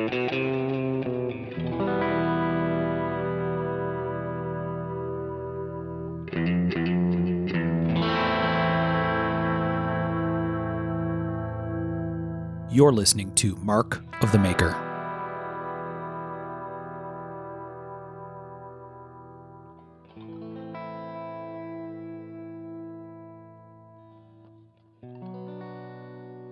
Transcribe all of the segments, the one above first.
You're listening to Mark of the Maker.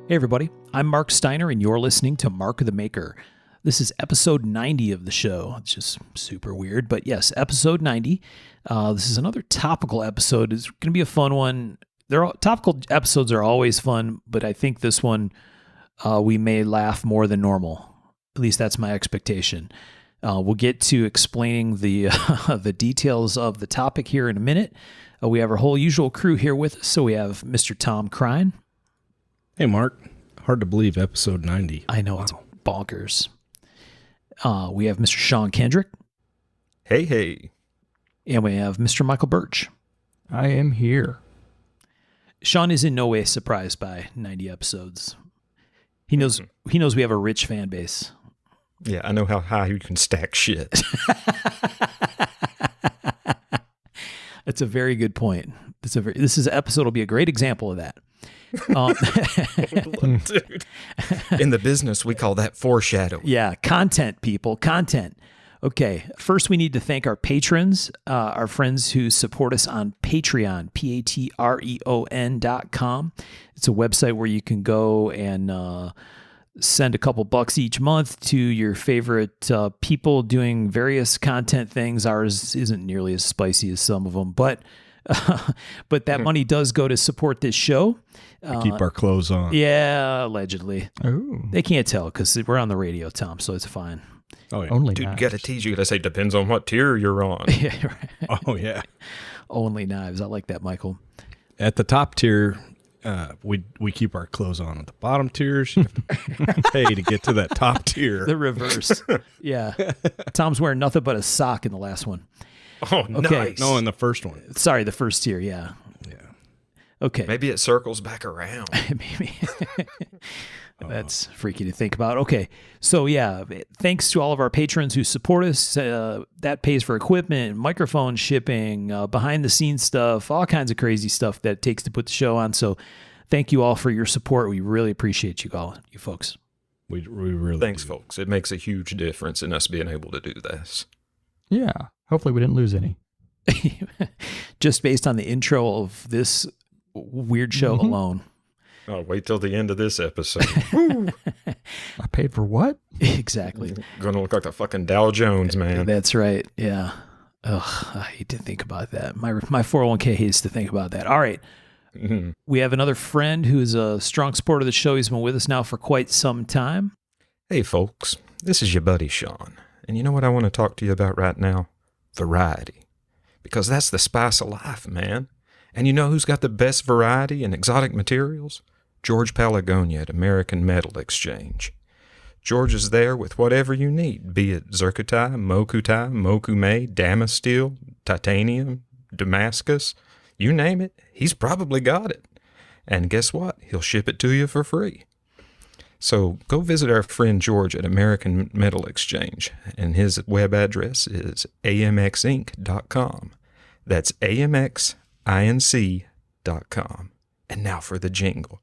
Hey everybody, I'm Mark Steiner and you're listening to Mark of the Maker. This is episode 90 of the show. It's just super weird, but yes, episode 90. This is another topical episode. It's going to be a fun one. Topical episodes are always fun, but I think this one we may laugh more than normal. At least that's my expectation. We'll get to explaining the the details of the topic here in a minute. We have our whole usual crew here with us. So we have Mr. Tom Crine. Hey, Mark. Hard to believe episode 90. I know, wow. It's bonkers. We have Mr. Sean Kendrick. Hey. And we have Mr. Michael Birch. I am here. Sean is in no way surprised by 90 episodes. He knows we have a rich fan base. Yeah, I know how high you can stack shit. That's a very good point. This episode will be a great example of that. Dude, in the business, we call that foreshadowing. Yeah, content, people, content. Okay, first we need to thank our patrons, our friends who support us on Patreon, patreon.com. It's a website where you can go and send a couple bucks each month to your favorite people doing various content things. Ours isn't nearly as spicy as some of them, but that money does go to support this show. Keep our clothes on. Yeah, allegedly. Ooh. They can't tell because we're on the radio, Tom, so it's fine. Oh, yeah. Only Dude, knives. you got to tease. You got to say, depends on what tier you're on. Yeah, right. Oh, yeah. Only knives. I like that, Michael. At the top tier, we keep our clothes on. At the bottom tiers, you have to pay to get to that top tier. The reverse. Yeah. Tom's wearing nothing but a sock in the last one. Oh, Okay. nice. No, in the first one. Sorry, the first tier. Yeah. Yeah. Okay. Maybe it circles back around. Maybe. That's freaky to think about. Okay. So yeah, thanks to all of our patrons who support us. That pays for equipment, microphone shipping, behind the scenes stuff, all kinds of crazy stuff that it takes to put the show on. So thank you all for your support. We really appreciate you all, you folks. We really Thanks, do. folks. It makes a huge difference in us being able to do this. Yeah. Hopefully we didn't lose any. Just based on the intro of this weird show alone. Oh, wait till the end of this episode. I paid for what? Exactly. Gonna look like the fucking Dow Jones, man. That's right. Yeah. Ugh, I hate to think about that. My 401k hates to think about that. All right. Mhm. We have another friend who is a strong supporter of the show. He's been with us now for quite some time. Hey, folks. This is your buddy, Sean. And you know what I want to talk to you about right now? Variety. Because that's the spice of life, man. And you know who's got the best variety and exotic materials? George Palagonia at American Metal Exchange. George is there with whatever you need, be it zircotai, mokutai, mokume, damasteel, titanium, Damascus. You name it, he's probably got it. And guess what? He'll ship it to you for free. So go visit our friend George at American Metal Exchange, and his web address is amxinc.com. That's amxinc.com. And now for the jingle.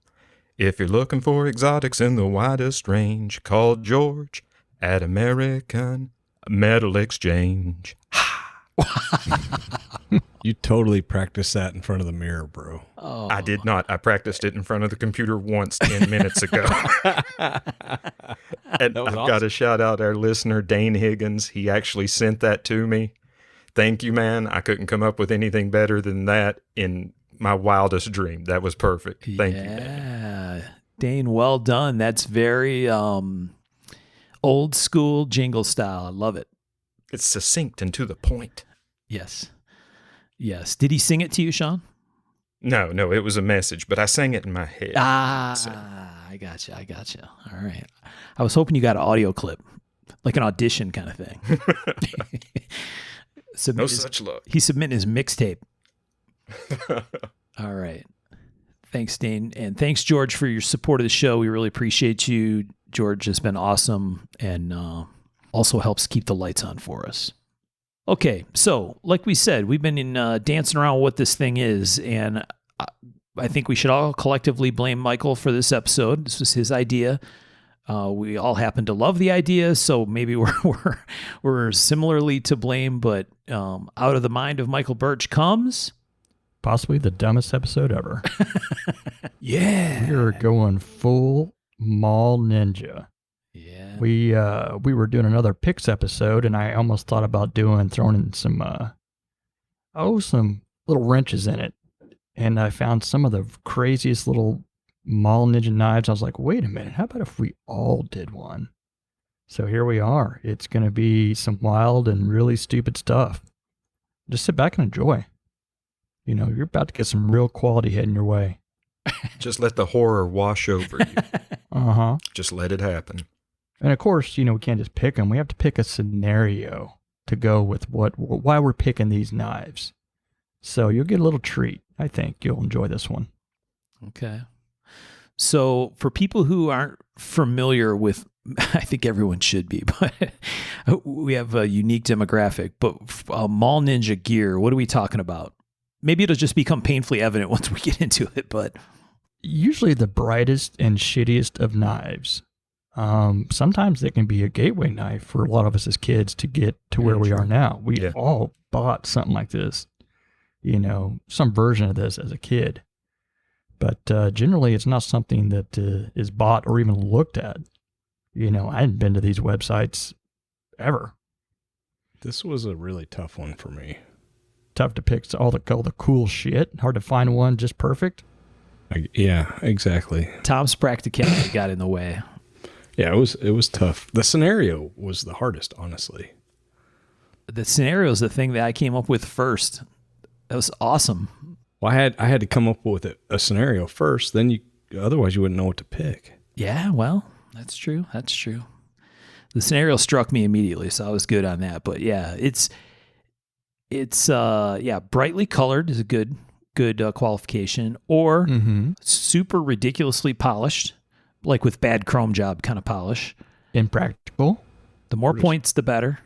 If you're looking for exotics in the widest range, call George at American Metal Exchange. You totally practiced that in front of the mirror, bro. Oh, I did not. I practiced it in front of the computer once 10 minutes ago. And That was I've got to shout out our listener, Dane Higgins. He actually sent that to me. Thank you, man. I couldn't come up with anything better than that in my wildest dream. That was perfect. Thank you, Dane. Yeah. Dane, well done. That's very old school jingle style. I love it. It's succinct and to the point. Yes. Yes. Did he sing it to you, Sean? No, it was a message, but I sang it in my head. I gotcha. All right. I was hoping you got an audio clip, like an audition kind of thing. No such luck. He's submitting his mixtape. All right. Thanks, Dane. And thanks, George, for your support of the show. We really appreciate you George has been awesome and also helps keep the lights on for us. Okay, so like we said, we've been dancing around what this thing is, and I think we should all collectively blame Michael for this episode. This was his idea. We all happen to love the idea, so maybe we're similarly to blame. But out of the mind of Michael Birch comes Possibly the dumbest episode ever. yeah, We were going full mall ninja. yeah. We were doing another picks episode, and I almost thought about throwing in some little wrenches in it. And I found some of the craziest little mall ninja knives. I was like, wait a minute, how about if we all did one? So here we are. It's going to be some wild and really stupid stuff. Just sit back and enjoy. You know, you're about to get some real quality heading your way. Just let the horror wash over you. Uh-huh. Just let it happen. And of course, you know, we can't just pick them. We have to pick a scenario to go with why we're picking these knives. So you'll get a little treat. I think you'll enjoy this one. Okay. So for people who aren't familiar with, I think everyone should be, but we have a unique demographic. But mall ninja gear, what are we talking about? Maybe it'll just become painfully evident once we get into it, but Usually the brightest and shittiest of knives. Sometimes they can be a gateway knife for a lot of us as kids to get to where we are now. We Yeah. all bought something like this, you know, some version of this as a kid. But generally, it's not something that is bought or even looked at. You know, I hadn't been to these websites ever. This was a really tough one for me. Tough to pick all the cool shit. Hard to find one just perfect. Yeah, exactly. Tom's practicality got in the way. Yeah, it was tough. The scenario was the hardest, honestly. The scenario is the thing that I came up with first. That was awesome. Well, I had to come up with a scenario first. Then otherwise you wouldn't know what to pick. Yeah, well, that's true. That's true. The scenario struck me immediately, so I was good on that. But yeah, it's brightly colored is a good qualification, or super ridiculously polished, like with bad chrome job kind of polish. Impractical. The more points, the better.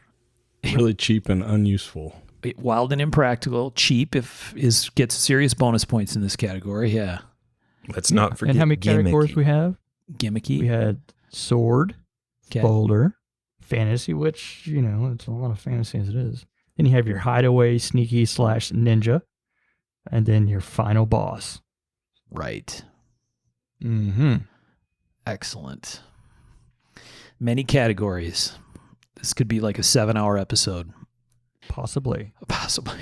Really cheap and unuseful. Wild and impractical, cheap gets serious bonus points in this category. Yeah, Let's not forget And how many categories gimmicky. we have? gimmicky. We had sword, Okay. boulder, fantasy, which, you know, it's a lot of fantasy as it is. Then you have your hideaway, sneaky / ninja, and then your final boss. Right. Mm-hmm. Excellent. Many categories. This could be like a 7-hour episode. Possibly. Possibly.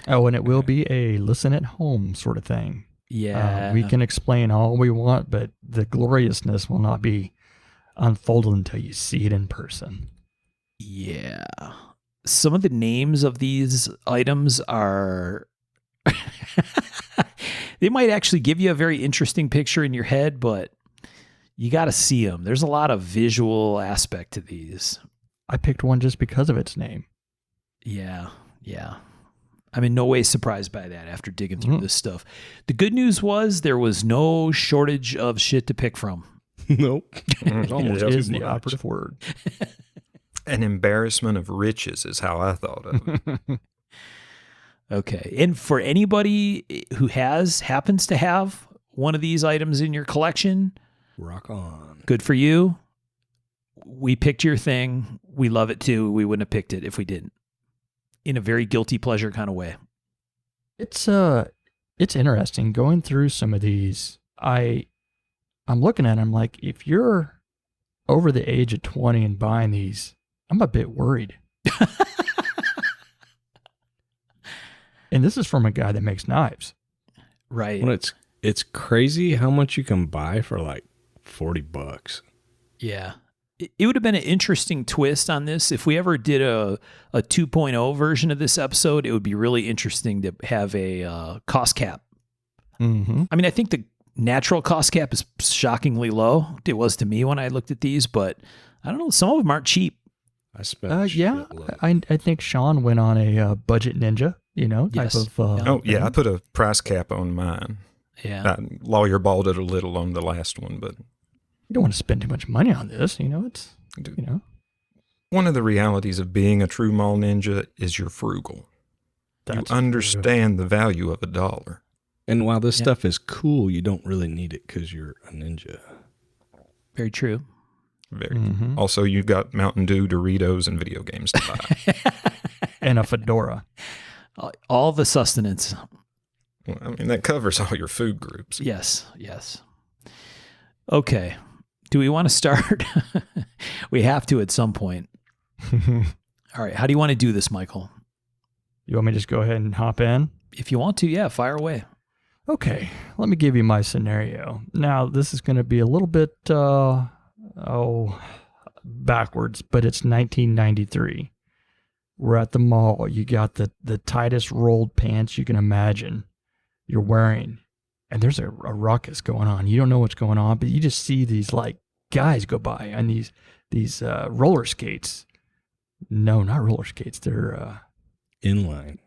Oh, and it will be a listen at home sort of thing. Yeah. We can explain all we want, but the gloriousness will not be unfolded until you see it in person. Yeah. Some of the names of these items are they might actually give you a very interesting picture in your head, but you got to see them. There's a lot of visual aspect to these. I picked one just because of its name. Yeah. Yeah. I'm in no way surprised by that after digging through this stuff. The good news was there was no shortage of shit to pick from. Nope. There's almost It is too the much. operative word. An embarrassment of riches is how I thought of it. Okay. And for anybody who happens to have one of these items in your collection, Rock on. good for you. We picked your thing. We love it too. We wouldn't have picked it if we didn't. In a very guilty pleasure kind of way. It's interesting going through some of these. I'm looking at them like, if you're over the age of 20 and buying these, I'm a bit worried. And this is from a guy that makes knives. Right. Well, it's crazy how much you can buy for like $40. Yeah. It would have been an interesting twist on this. If we ever did a 2.0 version of this episode, it would be really interesting to have a cost cap. Mm-hmm. I mean, I think the natural cost cap is shockingly low. It was to me when I looked at these, but I don't know. Some of them aren't cheap. I spent Yeah, shitload. I think Sean went on a budget ninja, type Yes. of. Oh, yeah, I put a price cap on mine. Yeah. Lawyer balled it a little on the last one, but you don't want to spend too much money on this. It's, One of the realities of being a true mall ninja is you're frugal. that's You understand the value of $1. And while this Yeah. stuff is cool, you don't really need it because you're a ninja. Very true. Very. Mhm. Also, you've got Mountain Dew, Doritos, and video games to buy. And a fedora. All the sustenance. Well, I mean, that covers all your food groups. Yes, yes. Okay. Do we want to start? We have to at some point. All right. How do you want to do this, Michael? You want me to just go ahead and hop in? If you want to, yeah, fire away. Okay, let me give you my scenario. Now, this is going to be a little bit, backwards, but it's 1993. We're at the mall. You got the tightest rolled pants you can imagine you're wearing, and there's a ruckus going on. You don't know what's going on, but you just see these like guys go by on these roller roller skates. No, not roller skates. They're Inline.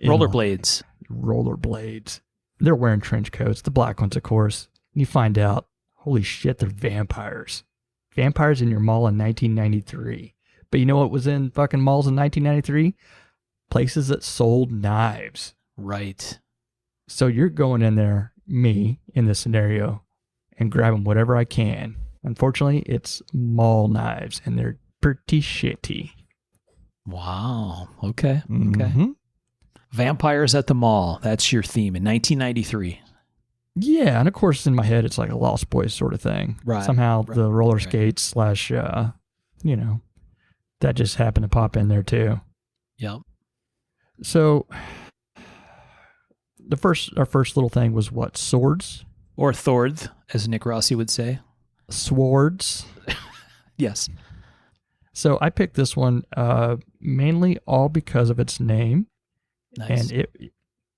Rollerblades. rollerblades. They're wearing trench coats, the black ones, of course. And you find out, holy shit, they're vampires. Vampires in your mall in 1993. But you know what was in fucking malls in 1993? Places that sold knives. Right. So you're going in there, me, in this scenario, and grabbing whatever I can. Unfortunately, it's mall knives, and they're pretty shitty. Wow. Okay. Okay. Mhm. Vampires at the mall. That's your theme in 1993. Yeah, and of course, in my head, it's like a Lost Boys sort of thing. Right, Somehow right, the roller right. skates slash, that just happened to pop in there too. Yep. So our first little thing was what? Swords? Or Thorth, as Nick Rossi would say. Swords. Yes. So I picked this one mainly all because of its name. Nice. And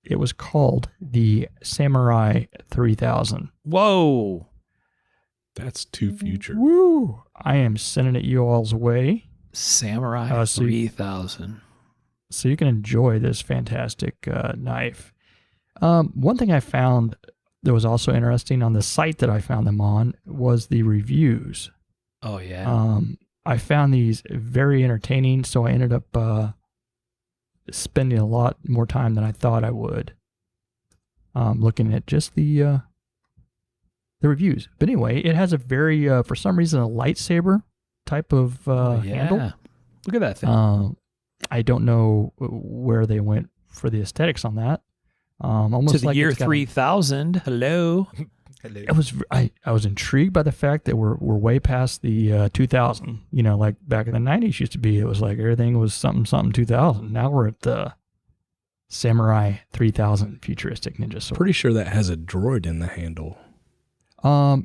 it was called the Samurai 3000. Whoa. That's too future. Woo! I am sending it you all's way Samurai so 3000. so you can enjoy this fantastic knife. One thing I found that was also interesting on the site that I found them on was the reviews. Oh, yeah. I found these very entertaining, so I ended up spending a lot more time than I thought I would looking at just the reviews. But anyway, it has a very, for some reason, a lightsaber type of handle. Look at that thing. I don't know where they went for the aesthetics on that. Almost To the like year it's got 3000. Hello. It was. I was intrigued by the fact that we're way past the 2000. Like back in the 90s used to be. It was like everything was something 2000. Now we're at the Samurai 3000 futuristic ninja sword. Pretty sure that has a droid in the handle.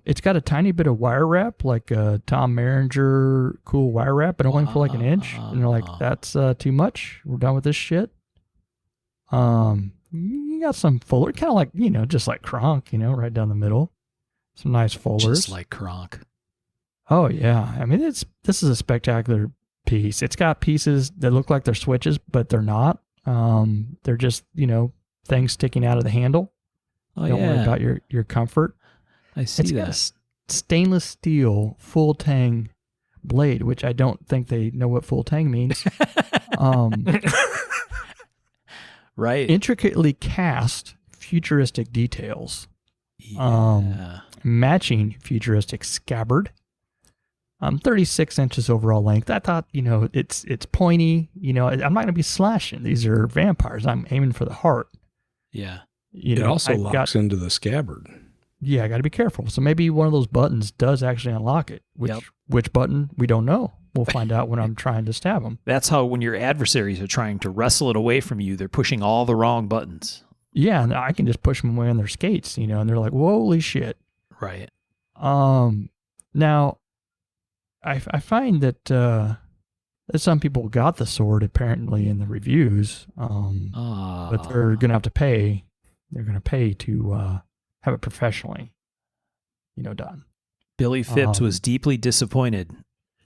It's got a tiny bit of wire wrap, like a Tom Merringer cool wire wrap, but only for like an inch. And they're like, that's too much. We're done with this shit. You got some fuller, kind of like, just like Kronk, right down the middle. Some nice fullers. Just like Kronk. Oh, yeah. I mean, this is a spectacular piece. It's got pieces that look like they're switches, but they're not. They're just, things sticking out of the handle. Oh, Don't worry yeah. about your comfort. I see It's got a that. stainless steel full tang blade, which I don't think they know what full tang means. Right. Intricately cast futuristic details, Yeah. matching futuristic scabbard. 36 inches overall length. I thought, it's pointy. I'm not going to be slashing. These are vampires. I'm aiming for the heart. Yeah. It also I've locks into the scabbard. Yeah, I got to be careful. So maybe one of those buttons does actually unlock it. Which button, we don't know. We'll find out when I'm trying to stab them. That's how when your adversaries are trying to wrestle it away from you, they're pushing all the wrong buttons. Yeah, and I can just push them away on their skates, and they're like, holy shit. Right. Now, I find that some people got the sword apparently in the reviews, but they're going to have to pay. They're going to pay to have it professionally, done. Billy Phipps was deeply disappointed.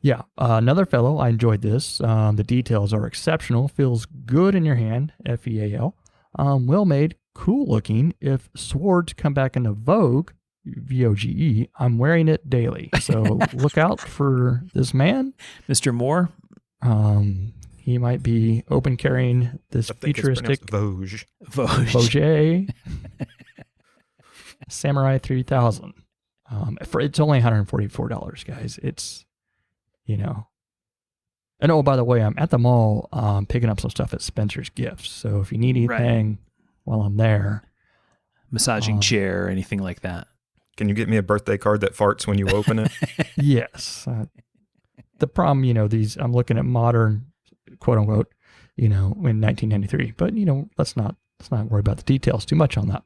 Yeah, another fellow, I enjoyed this. The details are exceptional. Feels good in your hand, FEAL. Well made, cool looking. If swords come back into vogue, VOGE. I'm wearing it daily. So look out for this man. Mr. Moore? He might be open carrying this I think futuristic it's pronounced Vogue. Vogue Samurai 3000. It's only $144, guys. It's, And oh, by the way, I'm at the mall picking up some stuff at Spencer's Gifts. So if you need anything while I'm there. Massaging chair, anything like that. Can you get me a birthday card that farts when you open it? Yes. The problem, I'm looking at modern, quote unquote, in 1993. But, let's not worry about the details too much on that.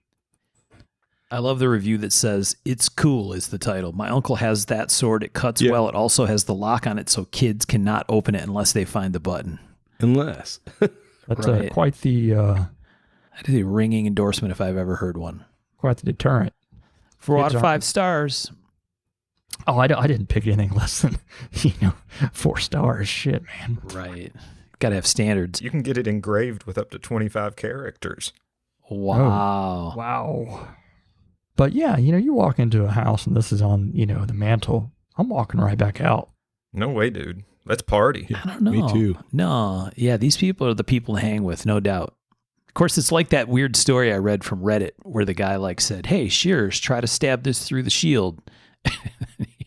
I love the review that says, "It's cool" is the title. My uncle has that sword. It cuts well. It also has the lock on it so kids cannot open it unless they find the button. Unless. That's quite the... That is a ringing endorsement if I've ever heard one. Quite the deterrent. 4 out of 5 stars. Oh, I didn't pick anything less than, 4 stars. Shit, man. Right. Got to have standards. You can get it engraved with up to 25 characters. Wow. Oh, wow. But yeah, you walk into a house and this is on, the mantle. I'm walking right back out. No way, dude. Let's party. I don't know. Me too. No. Yeah, these people are the people to hang with, no doubt. Of course, it's like that weird story I read from Reddit where the guy said, "Hey, shears, try to stab this through the shield."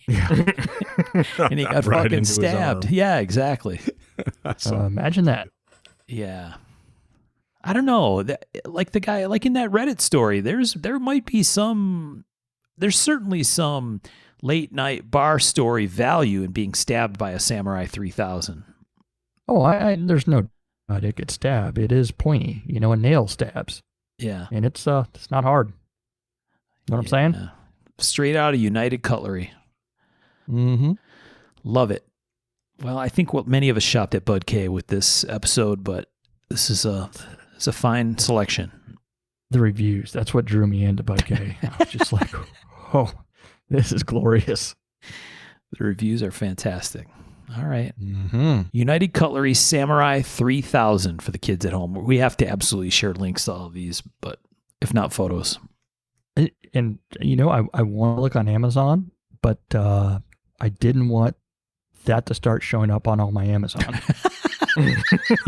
And he got Right fucking into his stabbed. arm. Yeah, exactly. Imagine that. Yeah. I don't know. Like the guy, like in that Reddit story, there's certainly some late night bar story value in being stabbed by a Samurai 3000. Oh, there's no it gets stabbed. It is pointy, a nail stabs. Yeah. And it's not hard. You know what I'm saying? Yeah. Straight out of United Cutlery. Mm-hmm. Love it. Well, I think many of us shopped at Bud K with this episode, but this is a fine selection. The reviews, that's what drew me into Bud K. I was just like, oh, this is glorious. The reviews are fantastic. All right. Mm-hmm. United Cutlery Samurai 3000 for the kids at home. We have to absolutely share links to all of these, but if not photos. And, I want to look on Amazon, but I didn't want that to start showing up on all my Amazon. You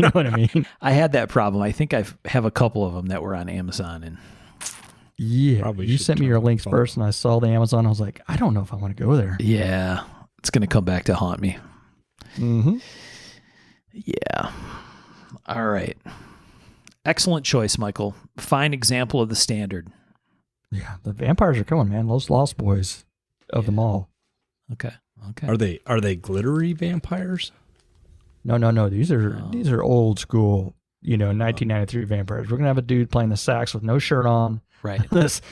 know what I mean? I had that problem. I think I have a couple of them that were on Amazon. And yeah, Probably you should sent me turn your on links the first, and I saw the Amazon. I was like, I don't know if I want to go there. yeah, it's going to come back to haunt me. Mm-hmm. Yeah. All right. Excellent choice, Michael. Fine example of the standard. Yeah, the vampires are coming, man. Those Lost Boys of them all. Okay. Are they glittery vampires? No. These are old school, 1993 vampires. We're gonna have a dude playing the sax with no shirt on. Right. This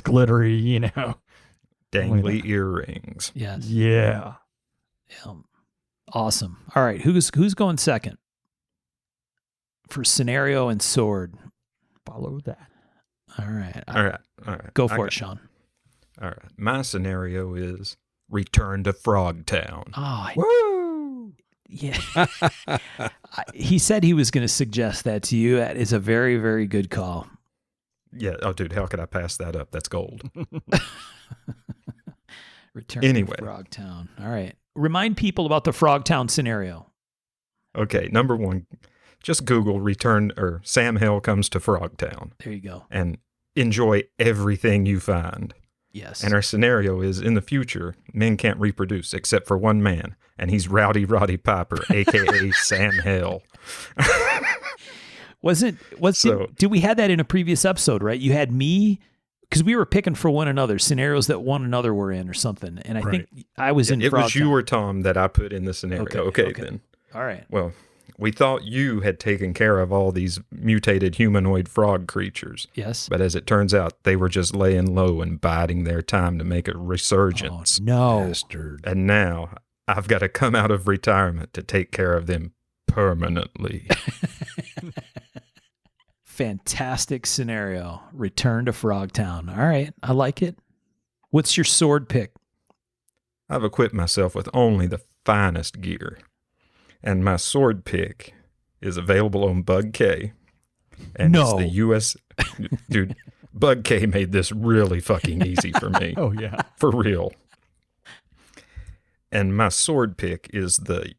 glittery, Dangly earrings. Yes. Yeah. Awesome. All right. Who's going second for scenario and sword? Follow that. All right. All right. Go for it, Sean. All right. My scenario is Return to Frogtown. Oh, Woo! yeah. He said he was going to suggest that to you. That is a very, very good call. Yeah. Oh, dude, how could I pass that up? That's gold. Return Anyway. to Frogtown. All right. Remind people about the Frogtown scenario. Okay. Number one, just Google Sam Hill comes to Frogtown There you go. and enjoy everything you find. Yes. And our scenario is in the future, men can't reproduce except for one man, and he's Rowdy Roddy Piper, aka Sam Hill. Did we had that in a previous episode, right? You had me, because we were picking for one another, scenarios that one another were in or something. And I think I was in It was Frogtown. you or Tom that I put in the scenario. Okay, then. All right. Well, we thought you had taken care of all these mutated humanoid frog creatures. Yes. But as it turns out, they were just laying low and biding their time to make a Oh, resurgence. no. Bastard. And now I've got to come out of retirement to take care of them permanently. Fantastic scenario. Return to Frogtown. All right. I like it. What's your sword pick? I've equipped myself with only the finest gear. And my sword pick is available on Bug K. And No. it's the U.S. Dude, Bug K made this really fucking easy for me. Oh, yeah. For real. And my sword pick is the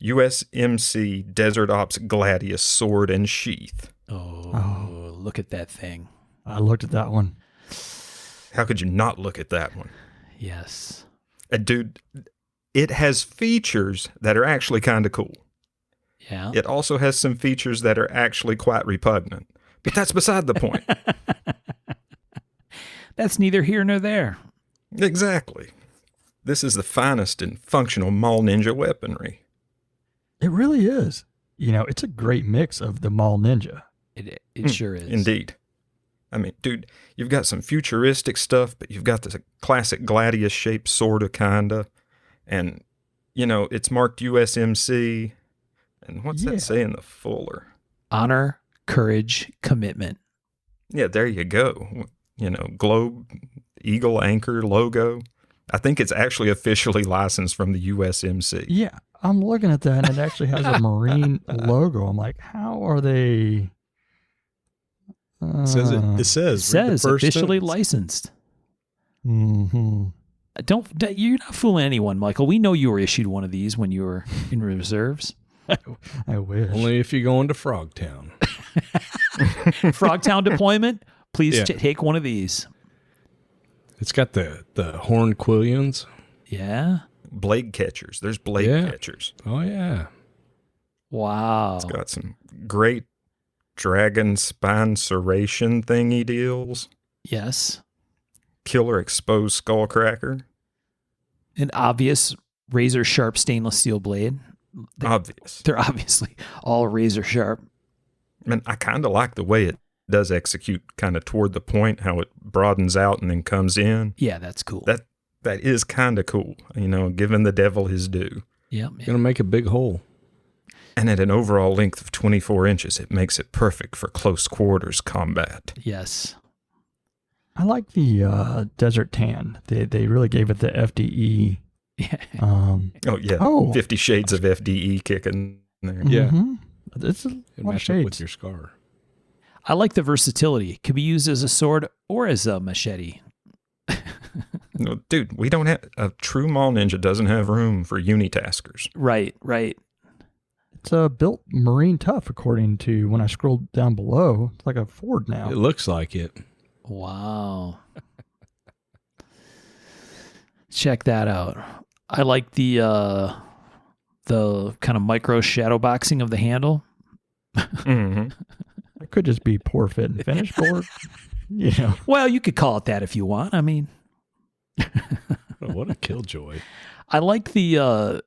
USMC Desert Ops Gladius sword and sheath. Oh, look at that thing. I looked at that one. How could you not look at that one? Yes. Dude, it has features that are actually kind of cool. Yeah. It also has some features that are actually quite repugnant. But that's beside the point. That's neither here nor there. Exactly. This is the finest in functional Mall Ninja weaponry. It really is. You know, it's a great mix of the Mall Ninja. It sure is. Indeed. I mean, dude, you've got some futuristic stuff, but you've got this classic gladius-shaped sort of kinda. And, you know, it's marked USMC. And what's that say in the fuller? Honor, courage, commitment. Yeah, there you go. You know, globe, eagle, anchor, logo. I think it's actually officially licensed from the USMC. Yeah, I'm looking at that, and it actually has a Marine logo. I'm like, how are they? It says It read the says first officially sentence. licensed. Mm-hmm. You're not fooling anyone, Michael. We know you were issued one of these when you were in reserves. I wish. Only if you go into Frogtown. Frogtown deployment, please Yeah. take one of these. It's got the horn quillions. Yeah. Blade catchers. There's blade Yeah. catchers. Oh, yeah. Wow. It's got some great dragon spine serration thingy deals. Yes. Killer exposed skullcracker. An obvious razor sharp stainless steel blade. Obvious. They're obviously all razor sharp. I mean, I kind of like the way it does execute kind of toward the point, how it broadens out and then comes in. Yeah, that's cool. That is kind of cool, you know, giving the devil his due. Yeah. Gonna make a big hole. And at an overall length of 24 inches, it makes it perfect for close quarters combat. Yes. I like the Desert Tan. They really gave it the FDE. Yeah. Oh, yeah. Oh. 50 Shades of FDE kicking there. Yeah. Mhm. It's a It'd lot of match up with shades. your scar. I like the versatility. It could be used as a sword or as a machete. No, dude, we don't have a true Mall Ninja doesn't have room for unitaskers. Right, right. It's built Marine tough, according to when I scrolled down below. It's like a Ford now. It looks like it. Wow. Check that out. I like the kind of micro shadow boxing of the handle. Mm-hmm. It could just be poor fit and finish board. You know. Well, you could call it that if you want. I mean, Oh, what a killjoy. I like the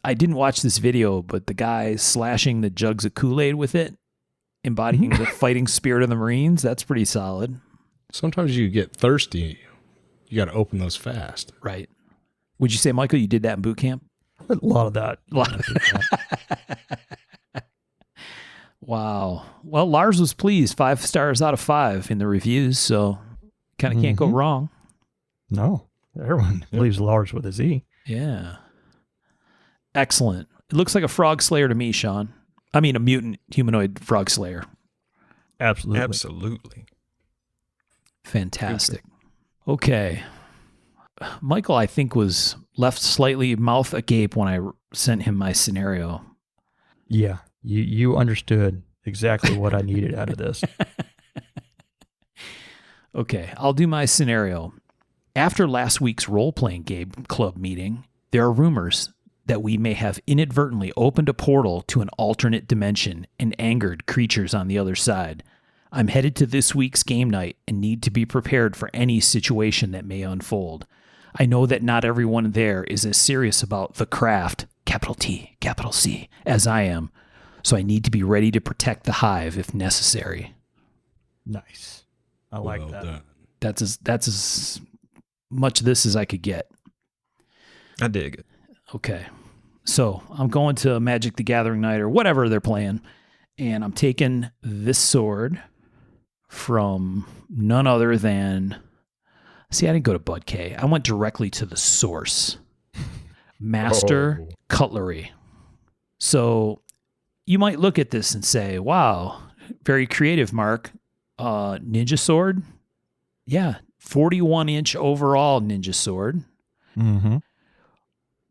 I didn't watch this video, but the guy slashing the jugs of Kool-Aid with it, embodying the fighting spirit of the Marines, that's pretty solid. Sometimes you get thirsty. You got to open those fast. Right. Would you say, Michael, you did that in boot camp? A lot of that. A lot of Wow. Well, Lars was pleased. 5 stars out of 5 in the reviews, so kind of can't go Mhm. wrong. No. Everyone believes Lars with a Z. Yeah. Excellent. It looks like a frog slayer to me, Sean. I mean, a mutant humanoid frog slayer. Absolutely. Absolutely. Fantastic. Okay. Michael, I think, was left slightly mouth agape when I sent him my scenario. Yeah. You understood exactly what I needed out of this. Okay, I'll do my scenario. After last week's role-playing game club meeting, there are rumors that we may have inadvertently opened a portal to an alternate dimension and angered creatures on the other side. I'm headed to this week's game night and need to be prepared for any situation that may unfold. I know that not everyone there is as serious about the craft, capital T, capital C, as I am, so I need to be ready to protect the hive if necessary. Nice. I like Well that. done. That's as much of this as I could get. I dig it. Okay. So I'm going to Magic the Gathering night or whatever they're playing, and I'm taking this sword from none other than... See, I didn't go to Bud K. I went directly to the source. Master Oh. Cutlery. So you might look at this and say, wow, very creative, Mark. Ninja sword? Yeah, 41-inch overall ninja sword. Mm-hmm.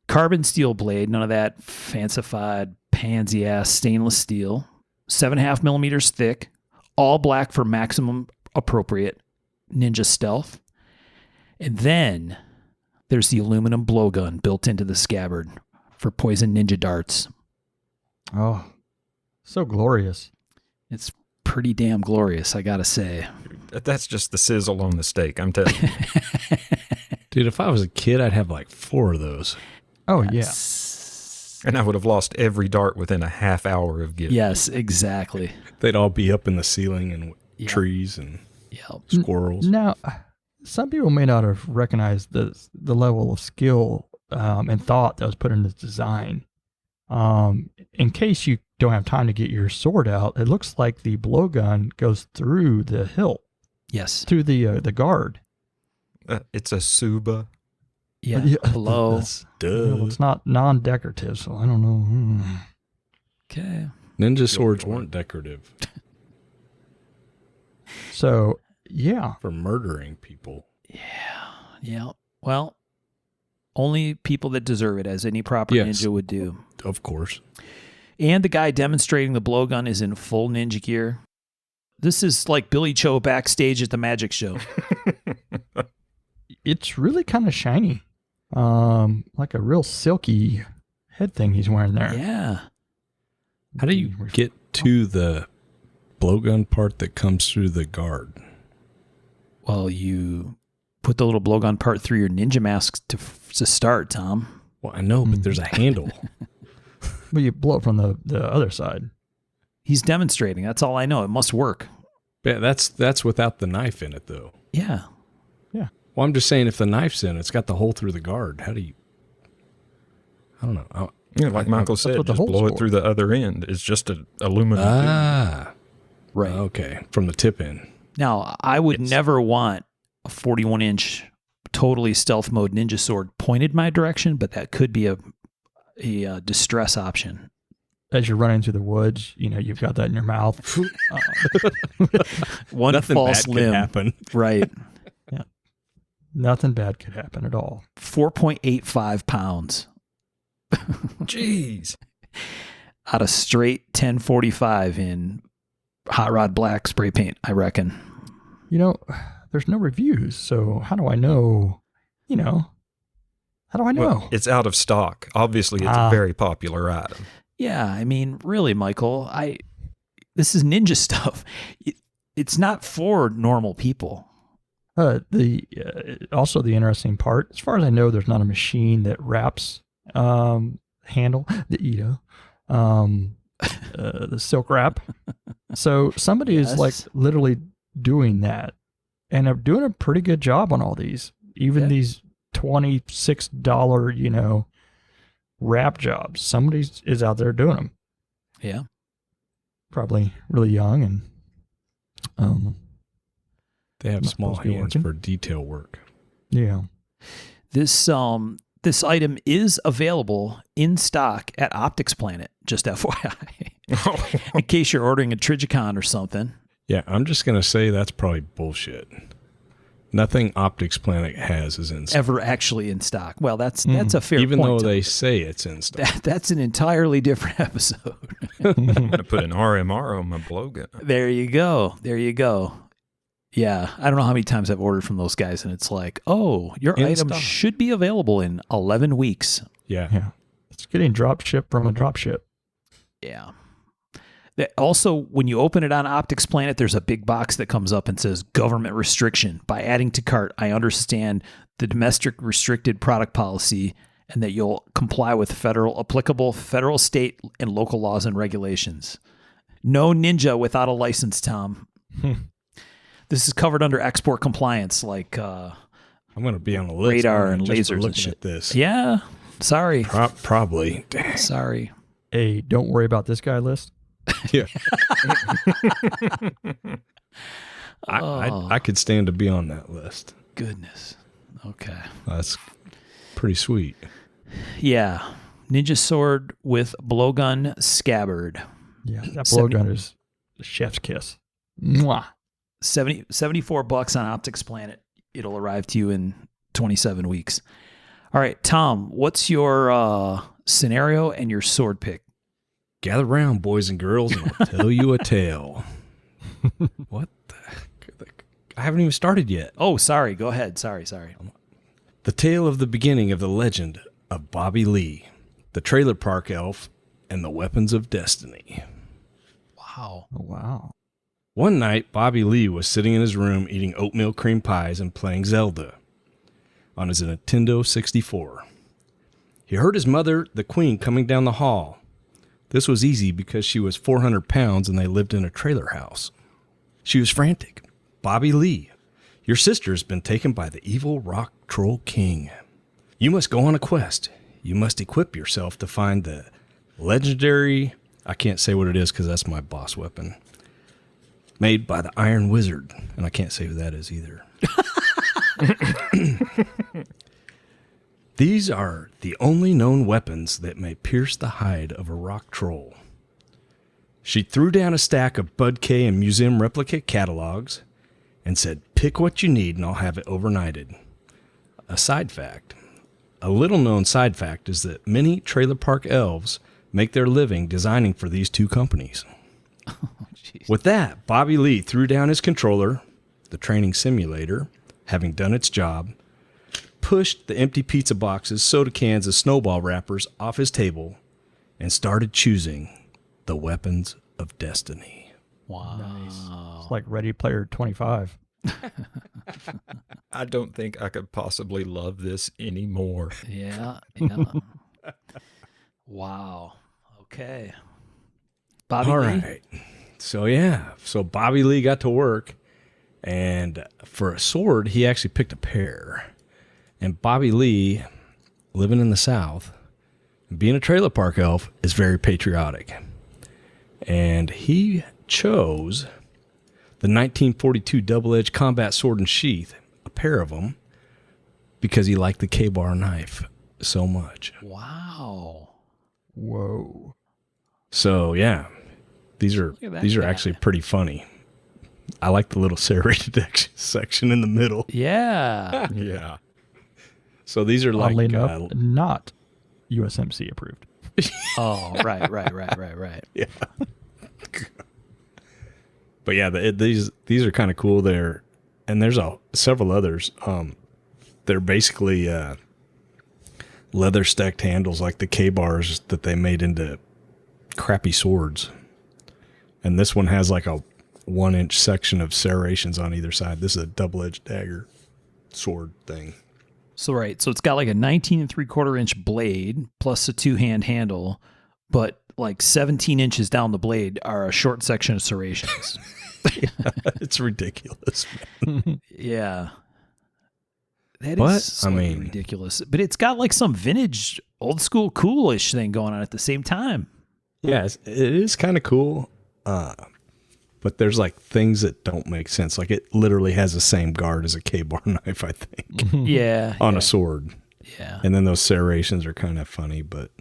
Carbon steel blade, none of that fancified pansy ass stainless steel. 7.5 millimeters thick, all black for maximum appropriate ninja stealth. And then there's the aluminum blowgun built into the scabbard for poison ninja darts. Oh, so glorious. It's pretty damn glorious, I gotta say. That's just the sizzle on the steak, I'm telling you. Dude, if I was a kid, I'd have like 4 of those. Oh, yeah. And I would have lost every dart within a half hour of getting. Yes, exactly. They'd all be up in the ceiling and Yeah. trees and Yep. squirrels. Now, some people may not have recognized the level of skill and thought that was put into this design. In case you don't have time to get your sword out, it looks like the blowgun goes through the hilt, Yes. through the guard. It's a Suba. Yeah. Hello. That's- Duh. well, it's not non-decorative, so I don't know. Okay. Ninja swords weren't decorative So, yeah. for murdering people. Yeah. Well, only people that deserve it, as any proper Yes. ninja would do. Of course. And the guy demonstrating the blowgun is in full ninja gear. This is like Billy Cho backstage at the magic show. It's really kind of shiny. Like a real silky head thing he's wearing there. Yeah. How do you get to the blowgun part that comes through the guard? Well, you put the little blowgun part through your ninja mask to start, Tom. Well, I know, but there's a handle. Well, you blow it from the other side. He's demonstrating. That's all I know. It must work. Yeah, that's without the knife in it, though. Yeah. Well, I'm just saying, if the knife's in, it's got the hole through the guard. How do you? I don't know. Yeah, like Michael said, what the just hole's blow it for. through the other end. It's just an aluminum tube. Ah, Right. okay, from the tip end. Now, I would never want a 41-inch totally stealth mode ninja sword pointed my direction, but that could be a distress option. As you're running through the woods, you've got that in your mouth. One Nothing false bad limb. could happen. Right. Nothing bad could happen at all. 4.85 pounds Jeez. out of straight 1045 in hot rod black spray paint, I reckon. There's no reviews, so how do I know? How do I know? Well, it's out of stock. Obviously, it's a very popular item. Yeah, I mean, really, Michael, this is ninja stuff. It's not for normal people. Also the interesting part, as far as I know, there's not a machine that wraps handle the Ito, the silk wrap. So somebody is like Yes. literally doing that, and are doing a pretty good job on all these, even Yeah. these $26, wrap jobs. Somebody is out there doing them. Yeah. Probably really young and They have Not small supposed to be hands working. for detail work. yeah. This item is available in stock at Optics Planet, just FYI. In case you're ordering a Trigicon or something. Yeah, I'm just gonna say that's probably bullshit. Nothing Optics Planet has is in stock. Ever actually in stock. Well, that's a fair Even point. though Tom. they say it's in stock. That's an entirely different episode. I'm going to put an RMR on my blowgun. There you go. There you go. Yeah, I don't know how many times I've ordered from those guys, and it's like, oh, your In item stock. should be available in 11 weeks. Yeah. Yeah. It's getting drop ship from a drop ship. Yeah. Also, when you open it on Optics Planet, there's a big box that comes up and says government restriction. By adding to cart, I understand the domestic restricted product policy and that you'll comply with applicable federal, state, and local laws and regulations. No ninja without a license, Tom. This is covered under export compliance, like I'm gonna be on the list. radar aren't I, and just for lasers and looking shit. at this. Yeah. Sorry. Probably. Dang. Sorry. A don't worry about this guy list. Yeah. Oh. I could stand to be on that list. Goodness. Okay. That's pretty sweet. Yeah. Ninja sword with blowgun scabbard. Yeah. That Semi- blowgun is the chef's kiss. Mwah. $74 on Optics Planet. It'll arrive to you in 27 weeks. All right, Tom, what's your scenario and your sword pick? Gather round, boys and girls, and I'll tell you a tale. What the heck? I haven't even started yet. Oh, sorry. Go ahead. Sorry. The tale of the beginning of the legend of Bobby Lee, the trailer park elf, and the weapons of destiny. Wow. Oh, wow. One night, Bobby Lee was sitting in his room eating oatmeal cream pies and playing Zelda on his Nintendo 64. He heard his mother, the Queen, coming down the hall. This was easy because she was 400 pounds and they lived in a trailer house. She was frantic. Bobby Lee, your sister has been taken by the evil rock troll king. You must go on a quest. You must equip yourself to find the legendary, I can't say what it is because that's my boss weapon, made by the Iron Wizard. And I can't say who that is either. These are the only known weapons that may pierce the hide of a rock troll. She threw down a stack of Bud K and museum replica catalogs and said, pick what you need and I'll have it overnighted. A little known side fact is that many trailer park elves make their living designing for these two companies. With that, Bobby Lee threw down his controller, the training simulator, having done its job, pushed the empty pizza boxes, soda cans, and snowball wrappers off his table, and started choosing the weapons of destiny. Wow. It's like Ready Player 25. I don't think I could possibly love this anymore. Yeah. Wow. Okay. Bobby All Lee? right. So Bobby Lee got to work, and for a sword, he actually picked a pair. And Bobby Lee, living in the South, being a trailer park elf, is very patriotic. And he chose the 1942 double-edged combat sword and sheath, a pair of them, because he liked the K-bar knife so much. Wow. Whoa. So yeah, these are Look at that guy. actually pretty funny. I like the little serrated section in the middle. Yeah. Yeah. So these are like Oddly enough, not USMC approved. Oh, right. yeah. But yeah, these are kind of cool. And there's several others. They're basically leather stacked handles like the K-bars that they made into crappy swords. And this one has like a 1-inch section of serrations on either side. This is a double-edged dagger sword thing. So it's got like a 19 3/4-inch blade plus a 2-hand handle, but like 17 inches down the blade are a short section of serrations. It's ridiculous, man. Yeah. That But, is slightly I mean- ridiculous. But it's got like some vintage, old school, coolish thing going on at the same time. Yeah, it is kind of cool. But there's like things that don't make sense. Like it literally has the same guard as a K-bar knife, I think, Yeah. on a sword. Yeah. And then those serrations are kind of funny. But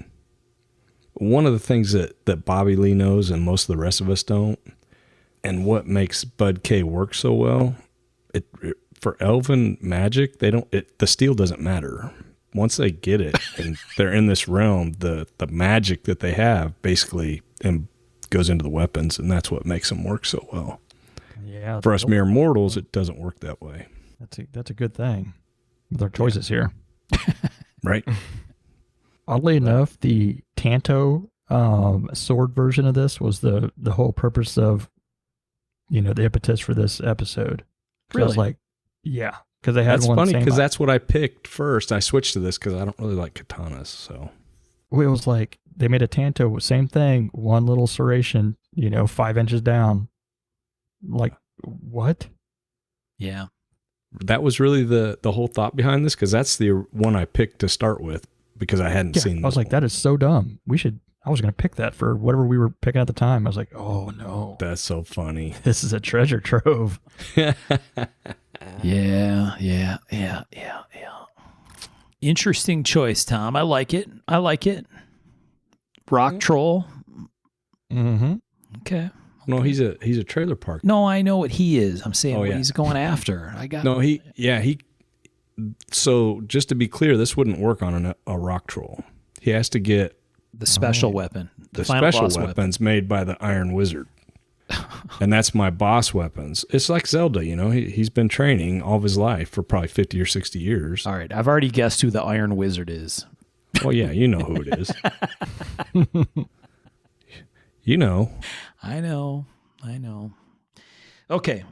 one of the things that Bobby Lee knows and most of the rest of us don't, and what makes Bud K work so well, for elven magic, the steel doesn't matter. Once they get it and they're in this realm, the magic that they have basically goes into the weapons, and that's what makes them work so well. Yeah. For us mere mortals, it doesn't work that way. That's a good thing with our choices here. Right? Oddly enough, the Tanto sword version of this was the whole purpose of, the impetus for this episode. So I was Really? like, yeah, because they had That's one. funny same because that's what I picked first. I switched to this because I don't really like katanas. So it was like they made a Tanto, same thing, one little serration, 5 inches down. Like, what? Yeah. that was really the whole thought behind this, because that's the one I picked to start with because I hadn't seen. I was like, that is so dumb. I was going to pick that for whatever we were picking at the time. I was like, oh no, That's so funny. this is a treasure trove. Yeah. Interesting choice, Tom. I like it. Rock troll. Mm-hmm. Okay. No, he's a trailer park. No, I know what he is. I'm saying Oh, what yeah. he's going after. I got No, he. So just to be clear, this wouldn't work on a rock troll. He has to get the special weapon. the final special boss weapons made by the Iron Wizard. And that's my boss weapons. It's like Zelda, you know. He's been training all of his life for probably 50 or 60 years. All right, I've already guessed who the Iron Wizard is. Well, yeah, you know who it is. You know. I know. Okay.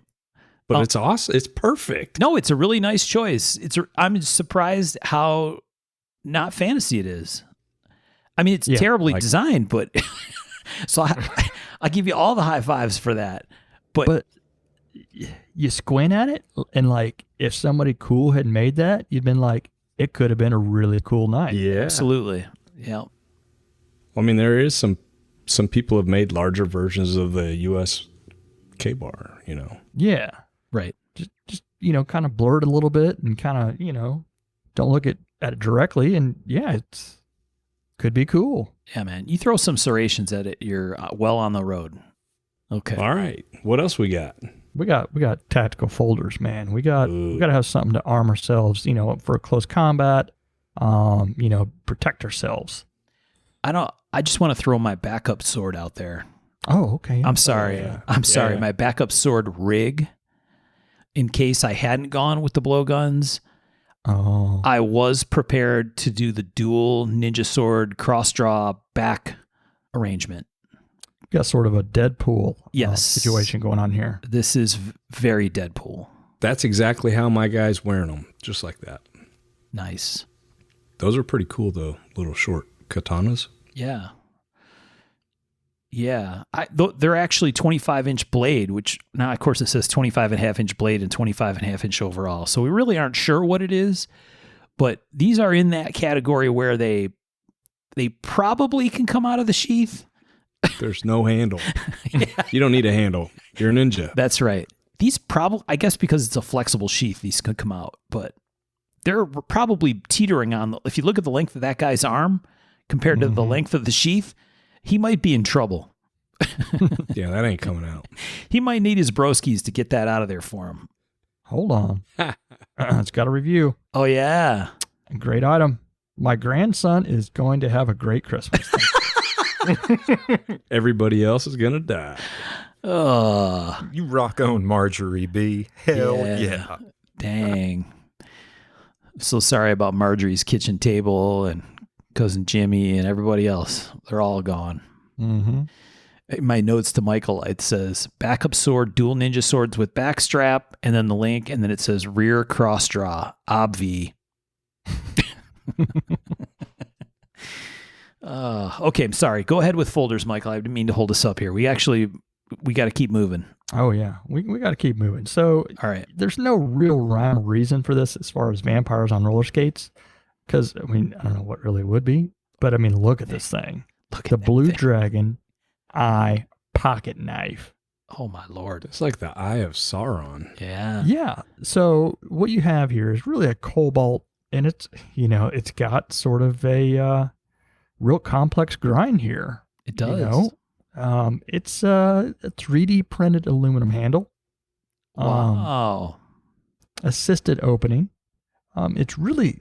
But it's awesome. It's perfect. No, it's a really nice choice. I'm surprised how not fantasy it is. I mean, it's terribly designed, but so I give you all the high fives for that. But you squint at it, and like if somebody cool had made that, you'd been like, it could have been a really cool night. Yeah. absolutely, yeah. I mean, there is some people have made larger versions of the US K-bar, you know. Yeah. Right. Just kind of blurred a little bit and kind of, don't look at it directly. And yeah, it's could be cool. Yeah, man. You throw some serrations at it, you're well on the road. Okay. All right. What else we got? We got tactical folders, man. We got to have something to arm ourselves, for close combat, protect ourselves. I just want to throw my backup sword out there. Oh, okay. I'm sorry. yeah. I'm sorry. Yeah. My backup sword rig, in case I hadn't gone with the blowguns, Oh. I was prepared to do the dual ninja sword cross draw back arrangement. Got sort of a Deadpool Yes. situation going on here. This is very Deadpool. That's exactly how my guy's wearing them, just like that. Nice. Those are pretty cool, though. Little short katanas. Yeah. Yeah. They're actually 25-inch blade, which now, of course, it says 25.5-inch blade and 25.5-inch overall. So we really aren't sure what it is, but these are in that category where they probably can come out of the sheath. There's no handle. You don't need a handle. You're a ninja. That's right. These probably, I guess because it's a flexible sheath, these could come out, but they're probably teetering on, if you look at the length of that guy's arm compared to the length of the sheath, he might be in trouble. Yeah, that ain't coming out. He might need his broskies to get that out of there for him. Hold on. It's got a review. Oh, yeah. Great item. My grandson is going to have a great Christmas. Everybody else is going to die. You rock on, Marjorie B. Hell yeah. Dang. So sorry about Marjorie's kitchen table and cousin Jimmy and everybody else. They're all gone. Mm-hmm. In my notes to Michael, it says backup sword, dual ninja swords with backstrap, and then the link, and then it says rear cross draw, obvi. Okay, I'm sorry. Go ahead with folders, Michael. I didn't mean to hold us up here. We got to keep moving. Oh, yeah. We got to keep moving. So All right. there's no real rhyme or reason for this as far as vampires on roller skates. Because, I don't know what really would be. But, look at this thing. Look at The that Blue thing. Dragon Eye Pocket Knife. Oh, my Lord. It's like the Eye of Sauron. Yeah. Yeah. So what you have here is really a cobalt, and it's got sort of a real complex grind here. It does. It's a 3D printed aluminum handle. Wow. Assisted opening. It's really,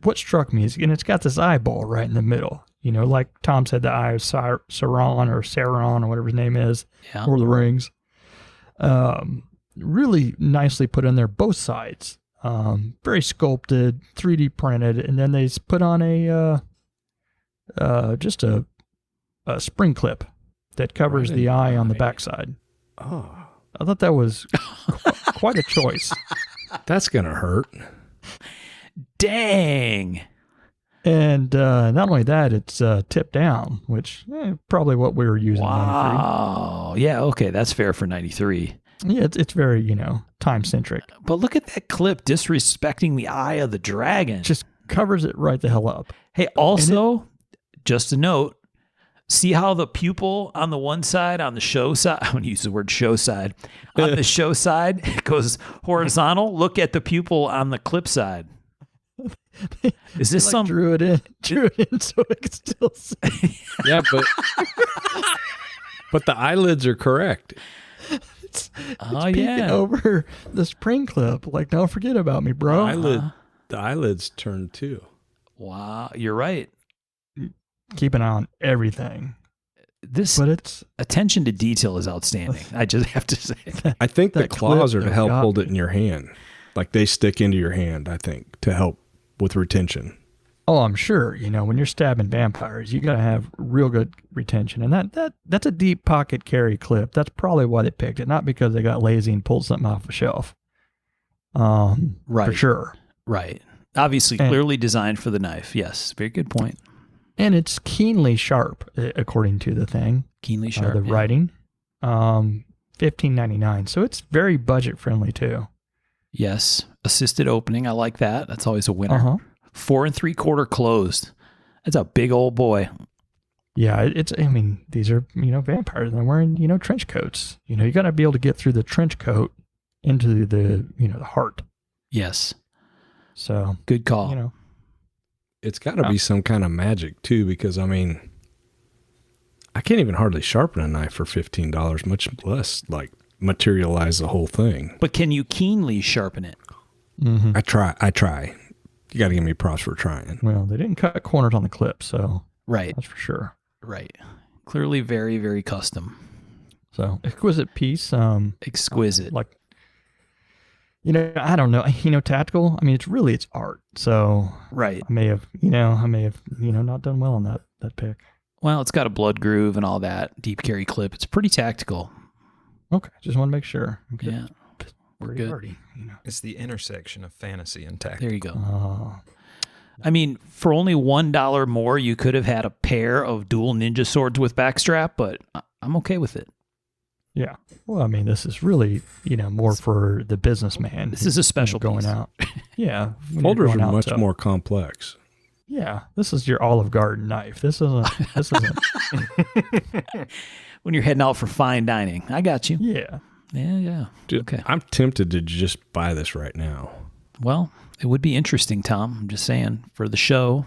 what struck me is, and it's got this eyeball right in the middle. Like Tom said, the Eye of Sauron or whatever his name is, Yeah. Lord of the Rings. Really nicely put in there, both sides. Very sculpted, 3D printed, and then they put on just a spring clip that covers the eye on the backside. Oh, I thought that was quite a choice. that's going to hurt. Dang. And not only that, it's tipped down, which probably what we were using. Wow. Yeah, okay. That's fair for 93. Yeah, it's very, time centric. But look at that clip disrespecting the eye of the dragon. Just covers it right the hell up. Hey, also, just a note, see how the pupil on the one side, on the show side, I'm going to use the word show side, on the show side, it goes horizontal. Look at the pupil on the clip side. Is this some... drew it in so it could still see. Yeah, but But the eyelids are correct. Oh, Peeking yeah. over the spring clip. Like, don't forget about me, bro. The eyelids turn too. Wow. You're right. Keep an eye on everything. This But it's attention to detail is outstanding. I just have to say. I think the That claws clip are to though help got hold me. it in your hand. Like they stick into your hand, I think, to help with retention. Oh, I'm sure. You know, when you're stabbing vampires, you got to have real good retention. And that's a deep pocket carry clip. That's probably why they picked it, not because they got lazy and pulled something off a shelf. For Right. sure. Right. Obviously, And- clearly designed for the knife. Yes. Very good point. And it's keenly sharp, according to the thing, Keenly sharp. the yeah. writing. $15.99. So it's very budget friendly too. Yes. Assisted opening. I like that. That's always a winner. Uh-huh. 4 3/4 closed. That's a big old boy. Yeah, I mean, these are, vampires and they're wearing, trench coats. You got to be able to get through the trench coat into the, the heart. Yes. So, Good call. It's got to be some kind of magic too, because I mean, I can't even hardly sharpen a knife for $15, much less like materialize the whole thing. But can you keenly sharpen it? mhm. I try. You got to give me props for trying. Well, they didn't cut corners on the clip, so Right. that's for sure. Right. Clearly very, very custom. So, exquisite piece. Exquisite. Like, I don't know. Tactical. I mean, it's art. So Right. I may have not done well on that pick. Well, it's got a blood groove and all that. Deep carry clip. It's pretty tactical. Okay, just want to make sure. Okay. Yeah. Pretty good. arty, It's the intersection of fantasy and tactical. There you go. Oh, I mean, for only $1 more, you could have had a pair of dual ninja swords with backstrap, but I'm okay with it. yeah. Well, I mean, this is really, more for the businessman. This is a special going piece. out. Yeah. when you're Folders going are out much to- more complex. Yeah. This is your Olive Garden knife. This isn't. When you're heading out for fine dining. I got you. Yeah. Yeah. Dude, Okay. I'm tempted to just buy this right now. Well, it would be interesting, Tom. I'm just saying, for the show,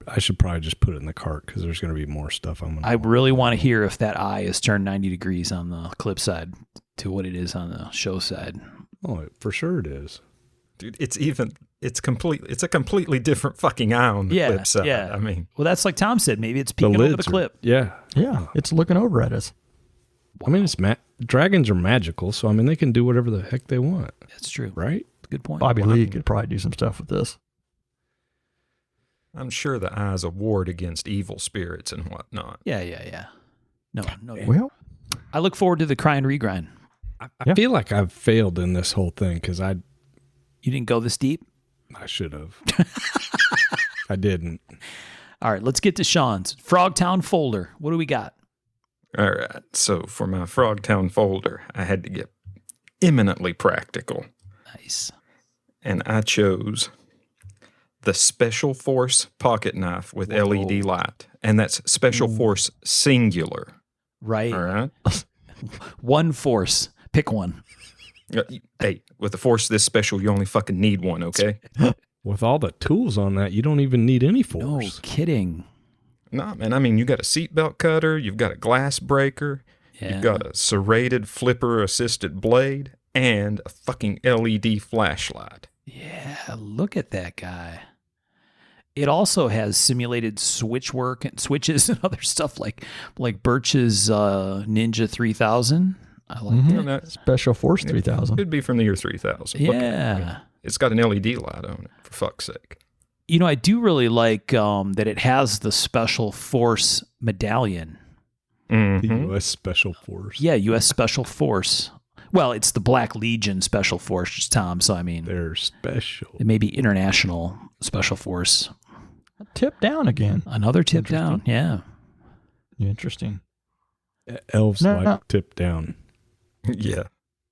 I should probably just put it in the cart because there's going to be more stuff I'm going to I really want to hear if that eye is turned 90 degrees on the clip side to what it is on the show side. Oh, for sure it is. Dude, it's a completely different fucking eye on the Yeah, flip side. yeah. I mean, Well, that's like Tom said. Maybe it's The peeking over lids the clip. Yeah. Yeah. It's looking over at us. I mean, dragons are magical, so I mean, they can do whatever the heck they want, That's true. right? Good point. Bobby Lee could probably do some stuff with this. I'm sure the eye's a ward against evil spirits and whatnot. Yeah. No. Well, I look forward to the cry and regrind. I Yeah. feel like I've failed in this whole thing because I You didn't go this deep? should have. I didn't. All right, let's get to Sean's Frogtown folder. What do we got? All right. So for my Frogtown folder, I had to get eminently practical. Nice. And I chose the Special Force pocket knife with Whoa. LED light. And that's Special Force singular. Right. All right. One force. Pick one. Hey, with a force this special, you only fucking need one, okay? With all the tools on that, you don't even need any No force. kidding. Nah, man. I mean, you got a seatbelt cutter, you've got a glass breaker, Yeah. you've got a serrated flipper assisted blade, and a fucking LED flashlight. Yeah, look at that guy. It also has simulated switch work and switches and other stuff like Birch's Ninja 3000. I like Mhm. that. And that Special Force 3000. could be from the year 3000. Look at it. I mean, Yeah. it's got an LED light on it, for fuck's sake. You know, I do really like that it has the Special Force medallion. The Mhm. U.S. Special Force. Yeah, U.S. Special Force. Well, it's the Black Legion Special Force, Tom. So, I mean, They're special. it may be International Special Force. Tip down again. Another tip down. Yeah. Interesting. Elves No, like no. tip down. Yeah.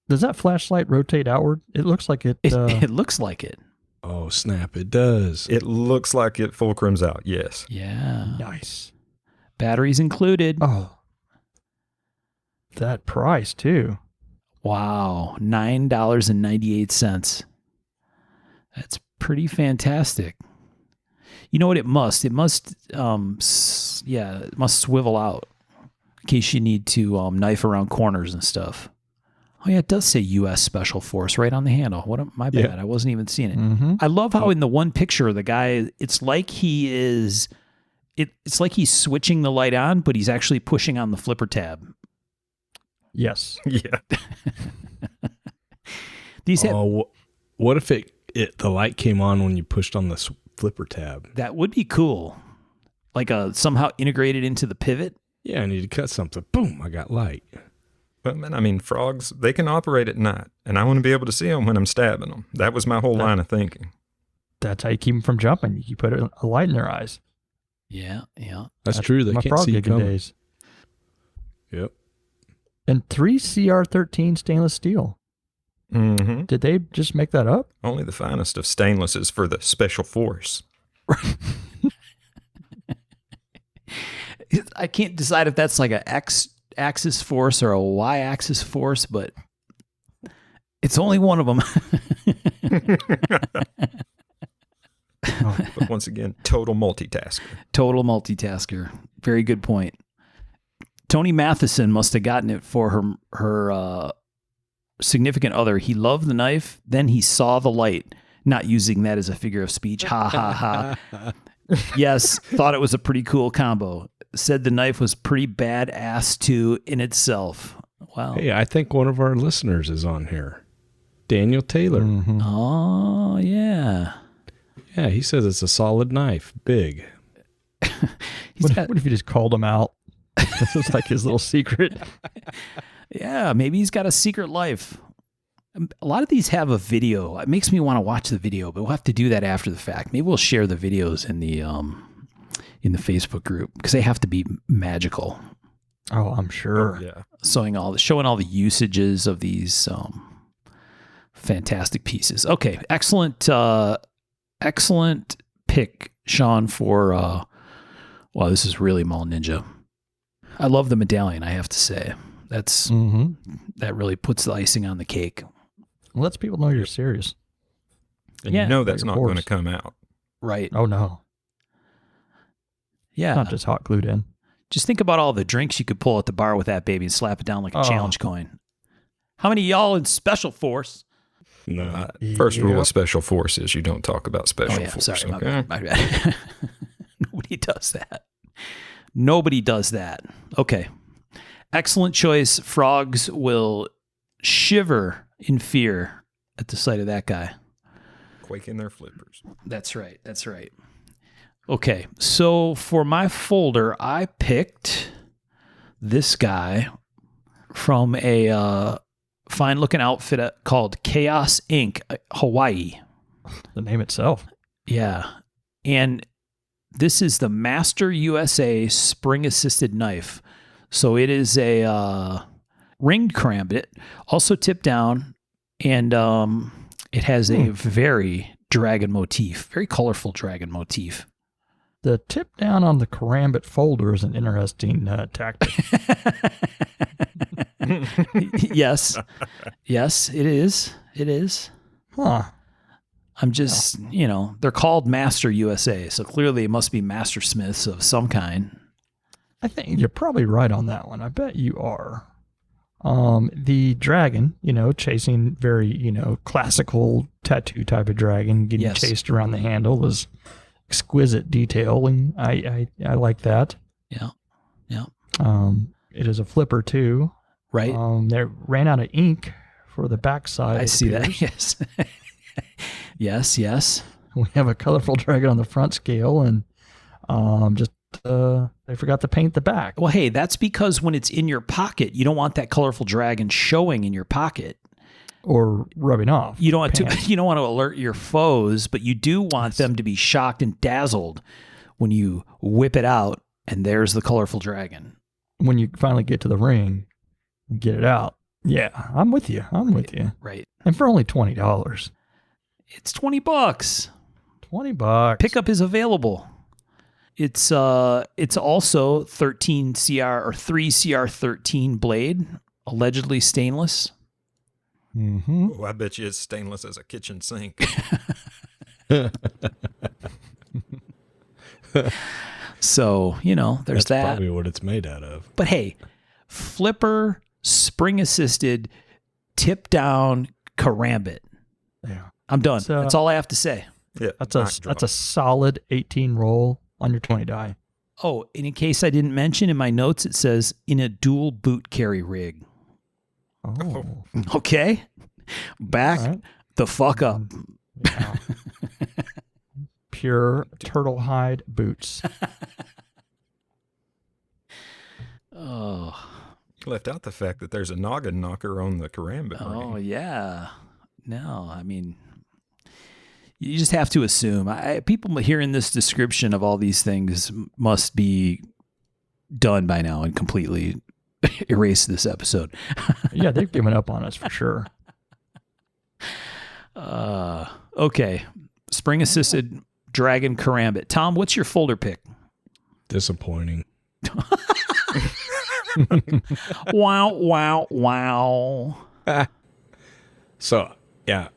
Does that flashlight rotate outward? It looks like it. It looks like it. Oh, snap. It does. It looks like it fulcrums out, yes. Yeah. nice. Batteries included. Oh, that price too. Wow. $9.98. That's pretty fantastic. You know what it must? It must, it must swivel out. case you need to knife around corners and stuff. Oh yeah, it does say U.S. Special Force right on the handle. My bad. Yeah. I wasn't even seeing it. Mm-hmm. I love how in the one picture the guy, it's like he's switching the light on, but he's actually pushing on the flipper tab. Yes. Yeah. These have, What if the light came on when you pushed on the flipper tab? that would be cool. Like somehow integrated into the pivot. Yeah, I need to cut something. Boom, I got light. But man, I mean, frogs, they can operate at night, and I want to be able to see them when I'm stabbing them. That was my whole line of thinking. That's how you keep them from jumping. You put a light in their eyes. Yeah, yeah. That's true. They my can't frog see you gigging coming. days. Yep. And 3 CR13 stainless steel. Mm-hmm. Did they just make that up? Only the finest of stainlesses for the special force. I can't decide if that's like a X-axis force or a Y-axis force, but it's only one of them. But once again, total multitasker. Total multitasker. Very good point. Tony Matheson must have gotten it for her significant other. He loved the knife, then he saw the light, not using that as a figure of speech. Ha, ha, ha. Yes, thought it was a pretty cool combo. Said the knife was pretty badass too in itself. Wow. Hey, I think one of our listeners is on here. Daniel Taylor. Mm-hmm. Oh, yeah. Yeah, he says it's a solid knife. Big. He's got- What if you just called him out? This was like his little secret. yeah, maybe he's got a secret life. A lot of these have a video. It makes me want to watch the video, but we'll have to do that after the fact. Maybe we'll share the videos in the Facebook group because they have to be magical. Oh, I'm sure. Yeah. Showing all the usages of these fantastic pieces. Okay, excellent pick, Sean, for wow, this is really Mall Ninja. I love the medallion, I have to say. Mm-hmm. That really puts the icing on the cake. Lets people know you're serious. And Yeah. you know that's Your not going to horse. come out. Right. Oh, no. Yeah. Not just hot glued in. Just think about all the drinks you could pull at the bar with that baby and slap it down like a Oh. challenge coin. How many of y'all in Special Force? No. First rule Yep. of special forces, you don't talk about special Oh, yeah. force. Sorry. My Okay? bad. My bad. Nobody does that. Nobody does that. Okay. Excellent choice. Frogs will shiver in fear at the sight of that guy. Quake in their flippers. That's right. That's right. Okay. So for my folder, I picked this guy from a fine looking outfit called Chaos Inc. Hawaii. The name itself. Yeah. And this is the Master USA spring assisted knife. So it is a ringed karambit, also tipped down, and it has a very dragon motif, very colorful dragon motif. The tip down on the karambit folder is an interesting tactic. Yes. Yes, it is. It is. Huh. I'm just, they're called Master USA, so clearly it must be master smiths of some kind. I think you're probably right on that one. I bet you are. The dragon, chasing very, classical tattoo type of dragon, getting Yes. chased around the handle is exquisite detail, and I like that. Yeah. Yeah. It is a flipper too. Right? They ran out of ink for the backside. I it see that. appears. Yes. Yes. We have a colorful dragon on the front scale, and they forgot to paint the back. Well, hey, that's because when it's in your pocket, you don't want that colorful dragon showing in your pocket. Or rubbing off. You don't want Pants. to. You don't want to alert your foes, but you do want them to be shocked and dazzled when you whip it out, and there's the colorful dragon. When you finally get to the ring, and get it out. Yeah, I'm with you. Right. And for only $20, It's $20. $20. Pickup is available. It's also 13 CR or 3 CR13 blade, allegedly stainless. Mm-hmm. Oh, I bet you it's stainless as a kitchen sink. So, there's That's that. probably what it's made out of. But hey, flipper, spring assisted, tip down karambit. Yeah. I'm done. So- That's all I have to say. Yeah, That's a solid 18 roll on your 20 die. Oh, and in case I didn't mention in my notes, it says in a dual boot carry rig. Oh. Okay. Back All right. the fuck up. Yeah. Pure turtle hide boots. Oh. left out the fact that there's a noggin knocker on the karambit Oh, ring. yeah. No, I mean, you just have to assume. People hearing this description of all these things must be done by now and completely erase this episode. Yeah, they've given up on us for sure. Okay. Spring assisted dragon karambit. Tom, what's your folder pick? Disappointing. Wow, wow, wow. So, yeah,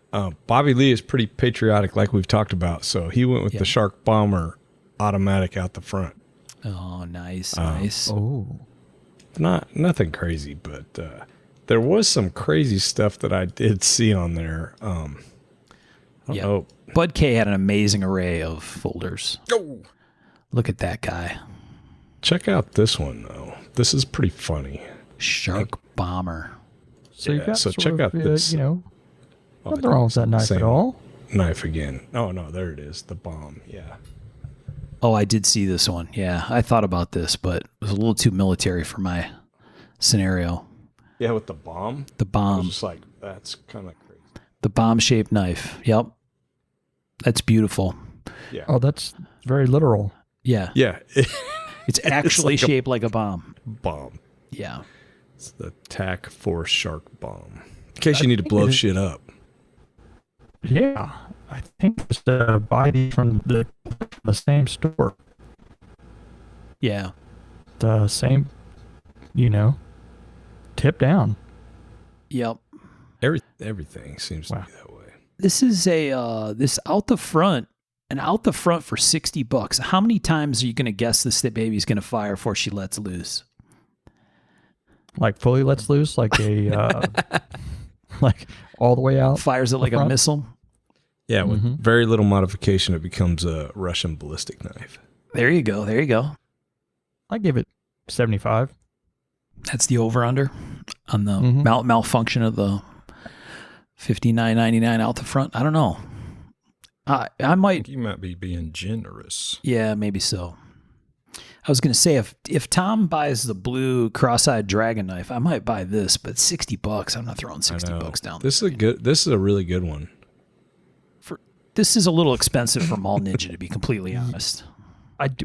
Bobby Lee is pretty patriotic, like we've talked about. So he went with Yeah. the Shark Bomber automatic out the front. Oh, nice, nice. Oh. Nothing crazy, but there was some crazy stuff that I did see on there. I don't Yeah. know. Bud K had an amazing array of folders. Oh, Look at that guy. Check out this one, though. This is pretty funny. Shark Bomber. So you've Yeah, got so sort check of, out this. Oh, nothing wrong with that knife same at all. Knife again. Oh, no, there it is. The bomb. Yeah. Oh, I did see this one. Yeah, I thought about this, but it was a little too military for my scenario. Yeah, with the bomb. The I was bomb. just like, that's kind of crazy. The bomb-shaped knife. Yep. That's beautiful. Yeah. Oh, that's very literal. Yeah. Yeah. It's actually like a- shaped like a bomb. Bomb. Yeah. It's the TAC Force Shark Bomb. In case you need to blow shit up. Yeah, I think it's buy these from the same store, Yeah. the same, tip down. Yep. Everything seems to Wow. be that way. This is this out the front for $60. How many times are you going to guess this baby's going to fire before she lets loose? Like fully lets loose, like a like all the way out. Fires it like a front? missile? Yeah, with Mhm. very little modification, it becomes a Russian ballistic knife. There you go. There you go. I give it 75. That's the over-under on the Mhm. malfunction of the $59.99 out the front. I don't know. I I might. think you might be being generous. Yeah, maybe so. I was going to say if Tom buys the blue cross-eyed dragon knife, I might buy this, but $60, I'm not throwing I know. $60 down. This is a really good one. This is a little expensive for Mall Ninja, to be completely honest.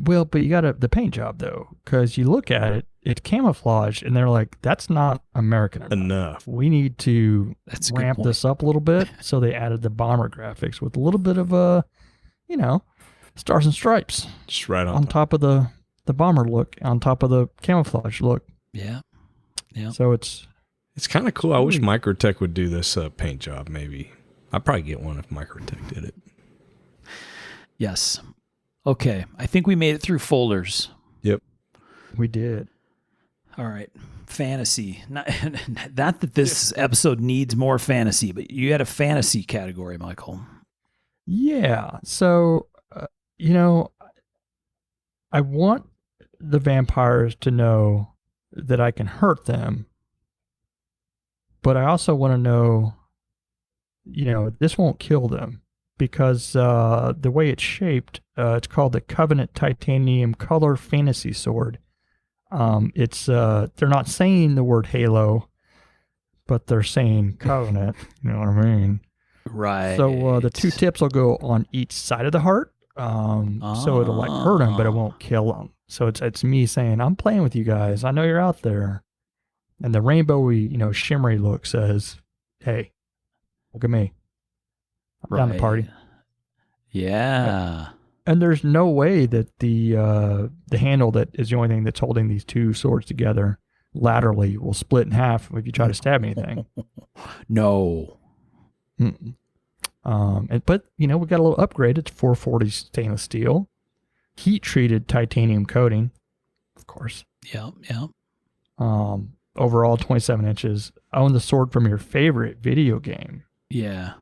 Well, but you got the paint job though, because you look at it, it's camouflage, and they're like, that's not American enough. Enough. We need to That's a good ramp point. this up a little bit. So they added the bomber graphics with a little bit of stars and stripes Just right on on. top of the bomber look, on top of the camouflage look. Yeah. Yeah. So it's It's kind of cool. I wish Microtech would do this paint job. Maybe I'd probably get one if Microtech did it. Yes. Okay. I think we made it through folders. Yep. we did. All right. Fantasy. Not that this episode needs more fantasy, but you had a fantasy category, Michael. Yeah. So, I want the vampires to know that I can hurt them, but I also want to know, this won't kill them because the way it's shaped, it's called the Covenant Titanium Color Fantasy Sword. It's they're not saying the word Halo, but they're saying Covenant. You know what I mean? Right. So the two tips will go on each side of the heart. So it'll like hurt them, but it won't kill them. So it's me saying, I'm playing with you guys. I know you're out there. And the rainbowy, shimmery look says, hey, look at me. I'm down to party. Yeah. And there's no way that the handle that is the only thing that's holding these two swords together laterally will split in half if you try to stab anything. No. Mm-mm. But we got a little upgrade. It's 440 stainless steel, heat treated titanium coating, of course. Yeah. Yeah. Overall, 27 inches. Own the sword from your favorite video game. Yeah.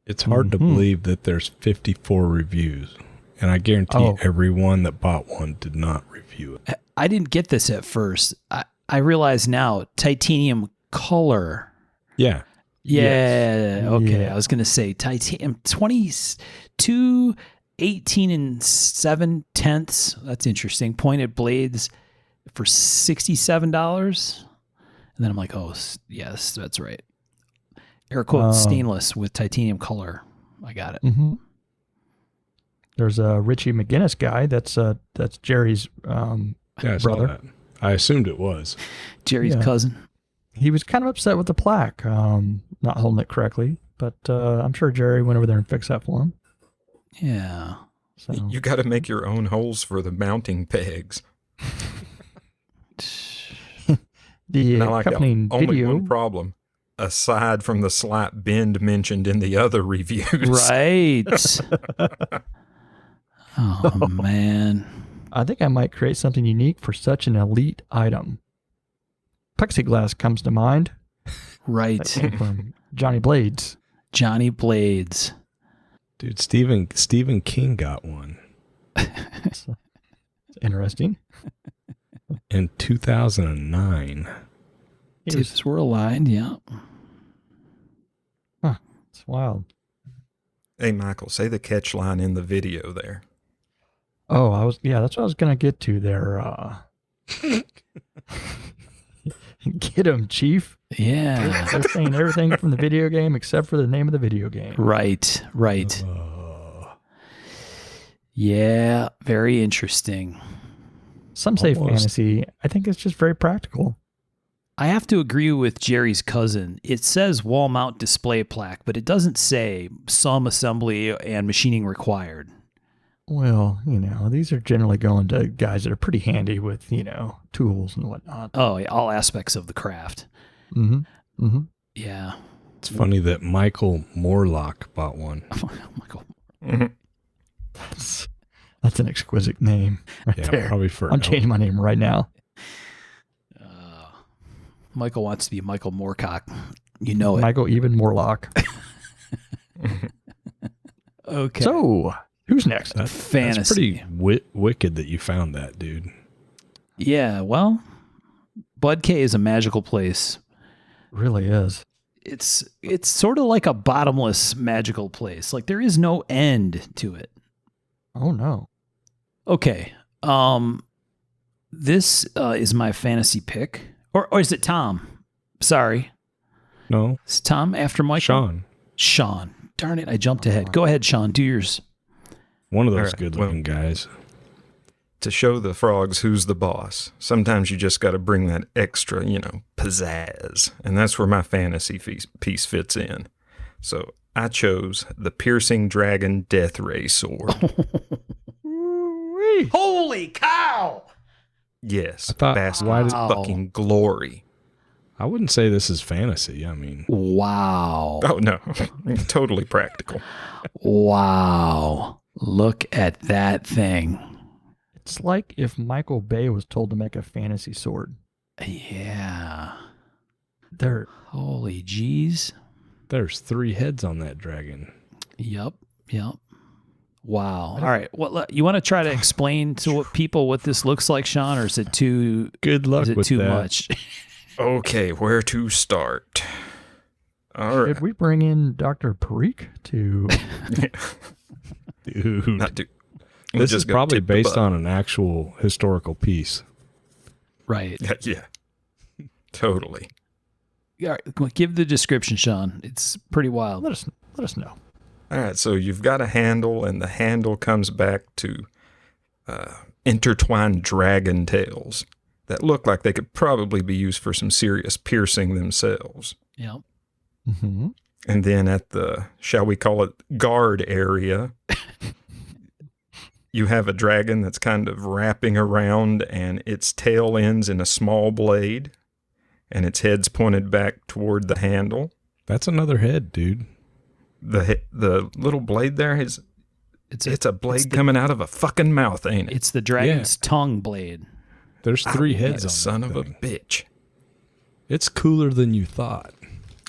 It's hard to believe that there's 54 reviews. And I guarantee everyone that bought one did not review it. I didn't get this at first. I realize now, titanium color. Yeah. Yeah. Yes. Okay. Yeah. I was going to say titanium 22, 18 and 7/10. That's interesting. Pointed blades for $67. And then I'm like, oh, yes, that's right. Air quote stainless with titanium color. I got it. Mm-hmm. There's a Richie McGinnis guy. That's Jerry's Yeah, I saw brother. that. I assumed it was. Jerry's cousin. He was kind of upset with the plaque, not holding it correctly. But I'm sure Jerry went over there and fixed that for him. Yeah. So You got to make your own holes for the mounting pegs. the And I like that. accompanying Only video. one problem, aside from the slight bend mentioned in the other reviews. Right. Oh, man. I think I might create something unique for such an elite item. Plexiglass comes to mind. Right. From Johnny Blades. Johnny Blades. Dude, Stephen King got one It's interesting. in 2009. Tips were aligned. Yeah. It's wild. Hey, Michael, say the catch line in the video there. Oh, that's what I was going to get to there. Get him, Chief. Yeah. They're saying everything from the video game except for the name of the video game. Right. Right. Yeah. Very interesting. Some say Almost. fantasy. I think it's just very practical. I have to agree with Jerry's cousin. It says wall mount display plaque, but it doesn't say some assembly and machining required. Well, these are generally going to guys that are pretty handy with, tools and whatnot. Oh, yeah, all aspects of the craft. Mm-hmm. Mm-hmm. Yeah. It's funny that Michael Morlock bought one. Michael. That's an exquisite name right Yeah, there. probably for I'm changing my name right now. Michael wants to be Michael Moorcock. You know it. Michael Even Morlock. Okay. So, who's next? That's Fantasy. pretty wicked that you found that, dude. Yeah, well, Bud K is a magical place. Really is. It's sort of like a bottomless magical place. Like there is no end to it. Oh, no. Okay. This is my fantasy pick. Or is it Tom? Sorry. No, Is Tom after Michael? Sean. Sean. Darn it, I jumped ahead. Go ahead, Sean. Do yours. One of those All right, good-looking guys. To show the frogs who's the boss, sometimes you just got to bring that extra, pizzazz. And that's where my fantasy piece fits in. So I chose the Piercing Dragon Death Ray Sword. Holy cow! Yes, I thought- Bask why did- fucking glory. I wouldn't say this is fantasy. I mean, Wow. Oh, no. Totally practical. Wow. Look at that thing. It's like if Michael Bay was told to make a fantasy sword. Yeah. They're Holy jeez. there's 3 heads on that dragon. Yep. Wow. All right. You want to try to explain to people what this looks like, Sean, or is it too Good luck is it with too that. much? Okay, where to start? All right. Should we bring in Dr. Parikh to... Dude. Not do. This is probably based on an actual historical piece. Right. Yeah. Totally. All right. Give the description, Sean. It's pretty wild. Let us know. All right, so you've got a handle, and the handle comes back to intertwined dragon tails that look like they could probably be used for some serious piercing themselves. Yep. Mm-hmm. And then at the, shall we call it, guard area, you have a dragon that's kind of wrapping around, and its tail ends in a small blade, and its head's pointed back toward the handle. That's another head, dude. The little blade there is it's a blade coming out of a fucking mouth, ain't it? It's the dragon's tongue blade. There's 3 heads on son that of a thing. bitch. It's cooler than you thought.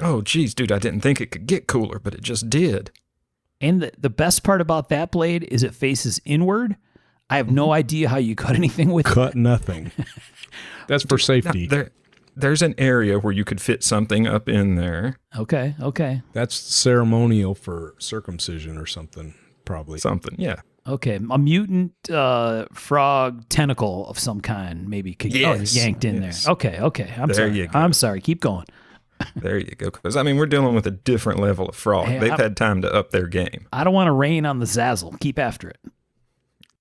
Oh, geez, dude, I didn't think it could get cooler, but it just did. And the best part about that blade is it faces inward. I have no idea how you cut anything with Cut nothing. That's for safety. There's an area where you could fit something up in there. it. Okay. That's ceremonial for circumcision or something, probably. Something, yeah. Okay. A mutant frog tentacle of some kind maybe could get Yes. yanked in Yes. there. Okay. I'm There sorry. you go. I'm sorry. Keep going. There you go. Because, I mean, we're dealing with a different level of frog. Hey, They've had time to up their game. I don't want to rain on the Zazzle. Keep after it.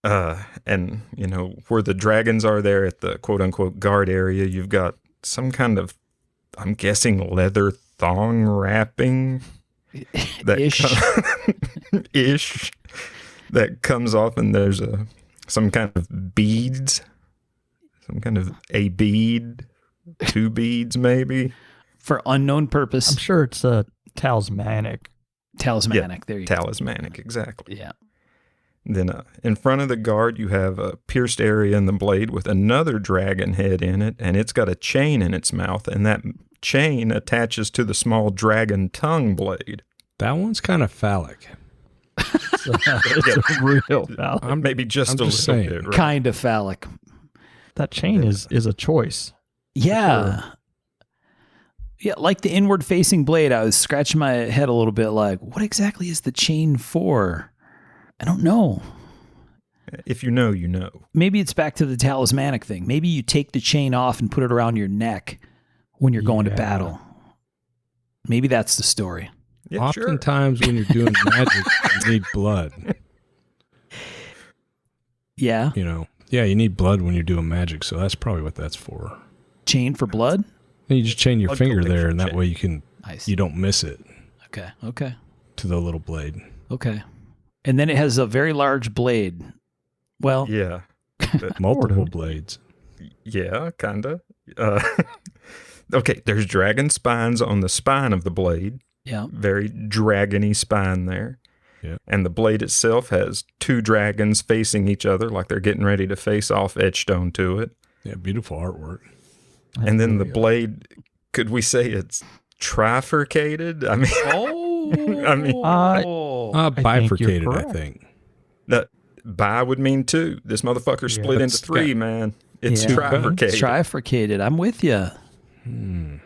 And, you know, where the dragons are there at the quote-unquote guard area, you've got some kind of, I'm guessing, leather thong wrapping. Ish. Ish. That comes off, and there's some kind of beads. Some kind of a bead. 2 beads, maybe. For unknown purpose. I'm sure it's talismanic. Talismanic. There you go. Talismanic, exactly. Yeah. Then in front of the guard, you have a pierced area in the blade with another dragon head in it, and it's got a chain in its mouth, and that chain attaches to the small dragon tongue blade. That one's kind of phallic. It's a real valid. Maybe just I'm a just little saying. bit. Right? Kind of phallic. That chain is a choice. Yeah. Yeah, like the inward facing blade, I was scratching my head a little bit like, what exactly is the chain for? I don't know. If you know, you know. Maybe it's back to the talismanic thing. Maybe you take the chain off and put it around your neck when you're going to Yeah. battle. Maybe that's the story. Yeah, sure. Oftentimes when you're doing magic, you need blood. Yeah. You know, yeah, you need blood when you're doing magic, so that's probably what that's for. Chain for blood? And you just chain your Blood finger collection there, and that chain. way you don't miss it Okay. to the little blade. Okay. And then it has a very large blade. Well, Yeah. Multiple blades. Yeah, kind of. Okay, there's dragon spines on the spine of the blade. yeah. Very dragony spine there. Yeah. And the blade itself has 2 dragons facing each other like they're getting ready to face off etched onto it. Yeah, beautiful artwork. And then the blade, could we say it's trifurcated? I mean, Oh. I mean- think you're Bifurcated, I correct. think. that bi would mean 2. This motherfucker split into It's 3, got- man. It's Yeah. trifurcated. It's trifurcated. I'm with you. Hmm.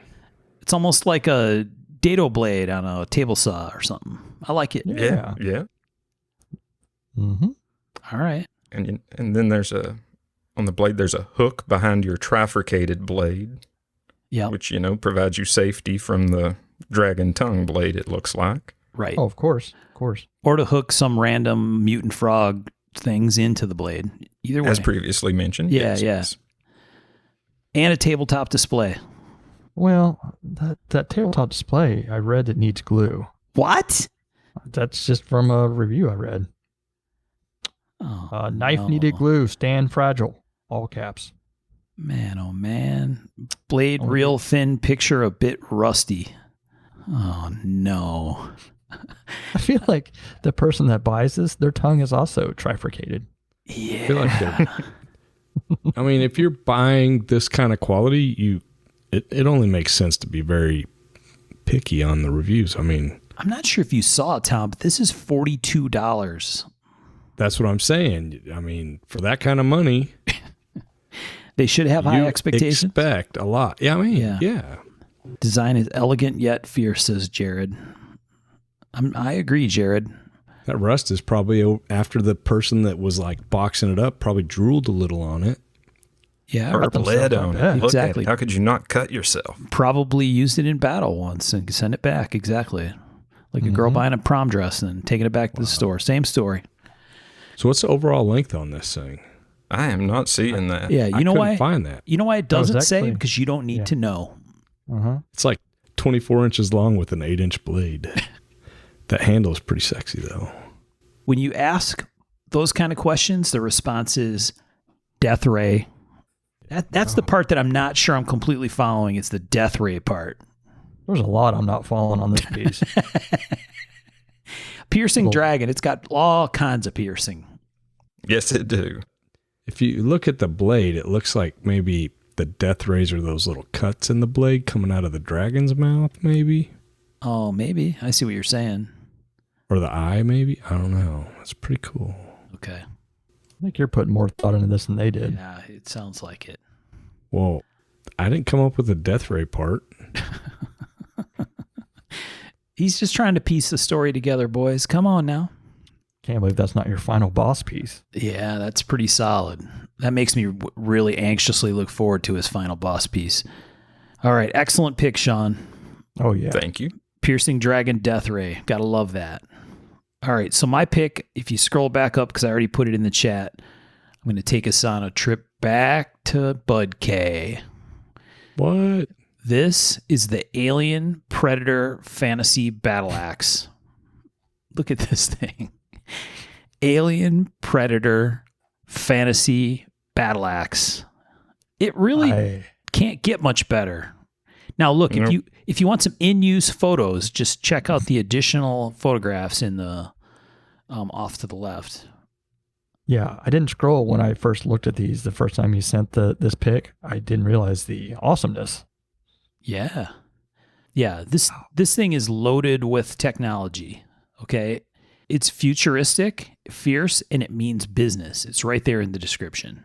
It's almost like a dado blade on a table saw or something. I like it. Yeah, yeah. Mm-hmm. All right. And then there's on the blade, there's a hook behind your trifurcated blade, Yeah. which, you know, provides you safety from the dragon tongue blade, it looks like. Right. Oh, of course. Or to hook some random mutant frog things into the blade. Either way. As previously mentioned. Yeah, yes, yeah. yes. And a tabletop display. Well, that tabletop display, I read it needs glue. What? That's just from a review I read. Oh, Knife no. needed glue, stand fragile, all caps. Man, oh man. Blade Oh, real thin, picture a bit rusty. Oh no. I feel like the person that buys this, their tongue is also trifurcated. Yeah. I feel like I mean, if you're buying this kind of quality, it only makes sense to be very picky on the reviews. I mean, I'm not sure if you saw it, Tom, but this is $42. that's what I'm saying. I mean, for that kind of money, They should have high you expectations. expect a lot. Yeah, I mean, yeah. Design is elegant yet fierce, says Jared. I agree, Jared. That rust is probably after the person that was like boxing it up probably drooled a little on it. Yeah, Or Hurt bled themselves, I on bet. it. Look at Exactly. it. How could you not cut yourself? probably used it in battle once and sent it back. Exactly. Like a girl buying a prom dress and taking it back to the store. Same story. So what's the overall length on this thing? I am not seeing that. Yeah, I you know couldn't why? find that. You know why it That was doesn't say? actually- Because you don't need yeah. to know. Uh-huh. It's like 24 inches long with an 8-inch blade. That handle is pretty sexy, though. When you ask those kind of questions, the response is death ray. That's the part that I'm not sure I'm completely following. It's the death ray part. There's a lot I'm not following on this piece. Piercing Cool. dragon. It's got all kinds of piercing. Yes, it do. If you look at the blade, it looks like maybe the death rays are those little cuts in the blade coming out of the dragon's mouth, maybe. Oh, maybe. I see what you're saying. Or the eye, maybe. I don't know. That's pretty cool. Okay. I think you're putting more thought into this than they did. Yeah, it sounds like it. Well, I didn't come up with the death ray part. He's just trying to piece the story together, boys. Come on now. Can't believe that's not your final boss piece. Yeah, that's pretty solid. That makes me really anxiously look forward to his final boss piece. All right, excellent pick, Sean. Oh, yeah. Thank you. Piercing Dragon Death Ray. Gotta love that. All right, so my pick, if you scroll back up, because I already put it in the chat, I'm going to take us on a trip back to Bud K. What? This is the Alien Predator Fantasy Battle Axe. Look at this thing. Alien Predator Fantasy Battle Axe. It really can't get much better. Now, look, if you want some in-use photos, just check out the additional photographs in the off to the left. Yeah, I didn't scroll when I first looked at these the first time you sent this pic. I didn't realize the awesomeness. Yeah. Yeah, this thing is loaded with technology, okay? It's futuristic, fierce, and it means business. It's right there in the description.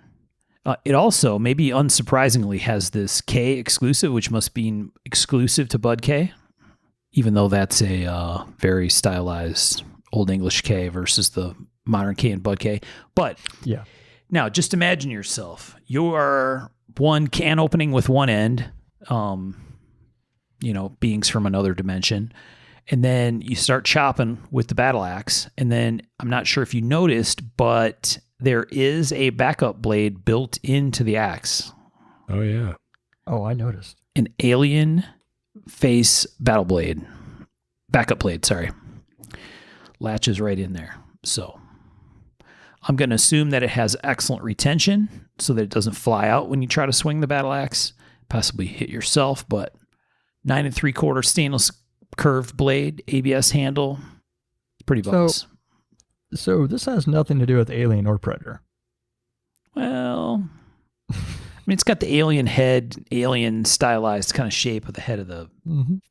It also, maybe unsurprisingly, has this K exclusive, which must be exclusive to Bud K, even though that's a very stylized Old English K versus the modern K and Bud K. But yeah, now just imagine yourself. You are one can opening with one end, beings from another dimension. And then you start chopping with the battle axe. And then I'm not sure if you noticed, but there is a backup blade built into the axe. Oh, yeah. Oh, I noticed. An alien face battle blade. Backup blade, sorry. Latches right in there. So I'm going to assume that it has excellent retention so that it doesn't fly out when you try to swing the battle axe, possibly hit yourself, but 9 3/4 stainless curved blade, ABS handle, pretty boss. So this has nothing to do with Alien or Predator. Well, I mean, it's got the alien head, alien stylized kind of shape of the head of the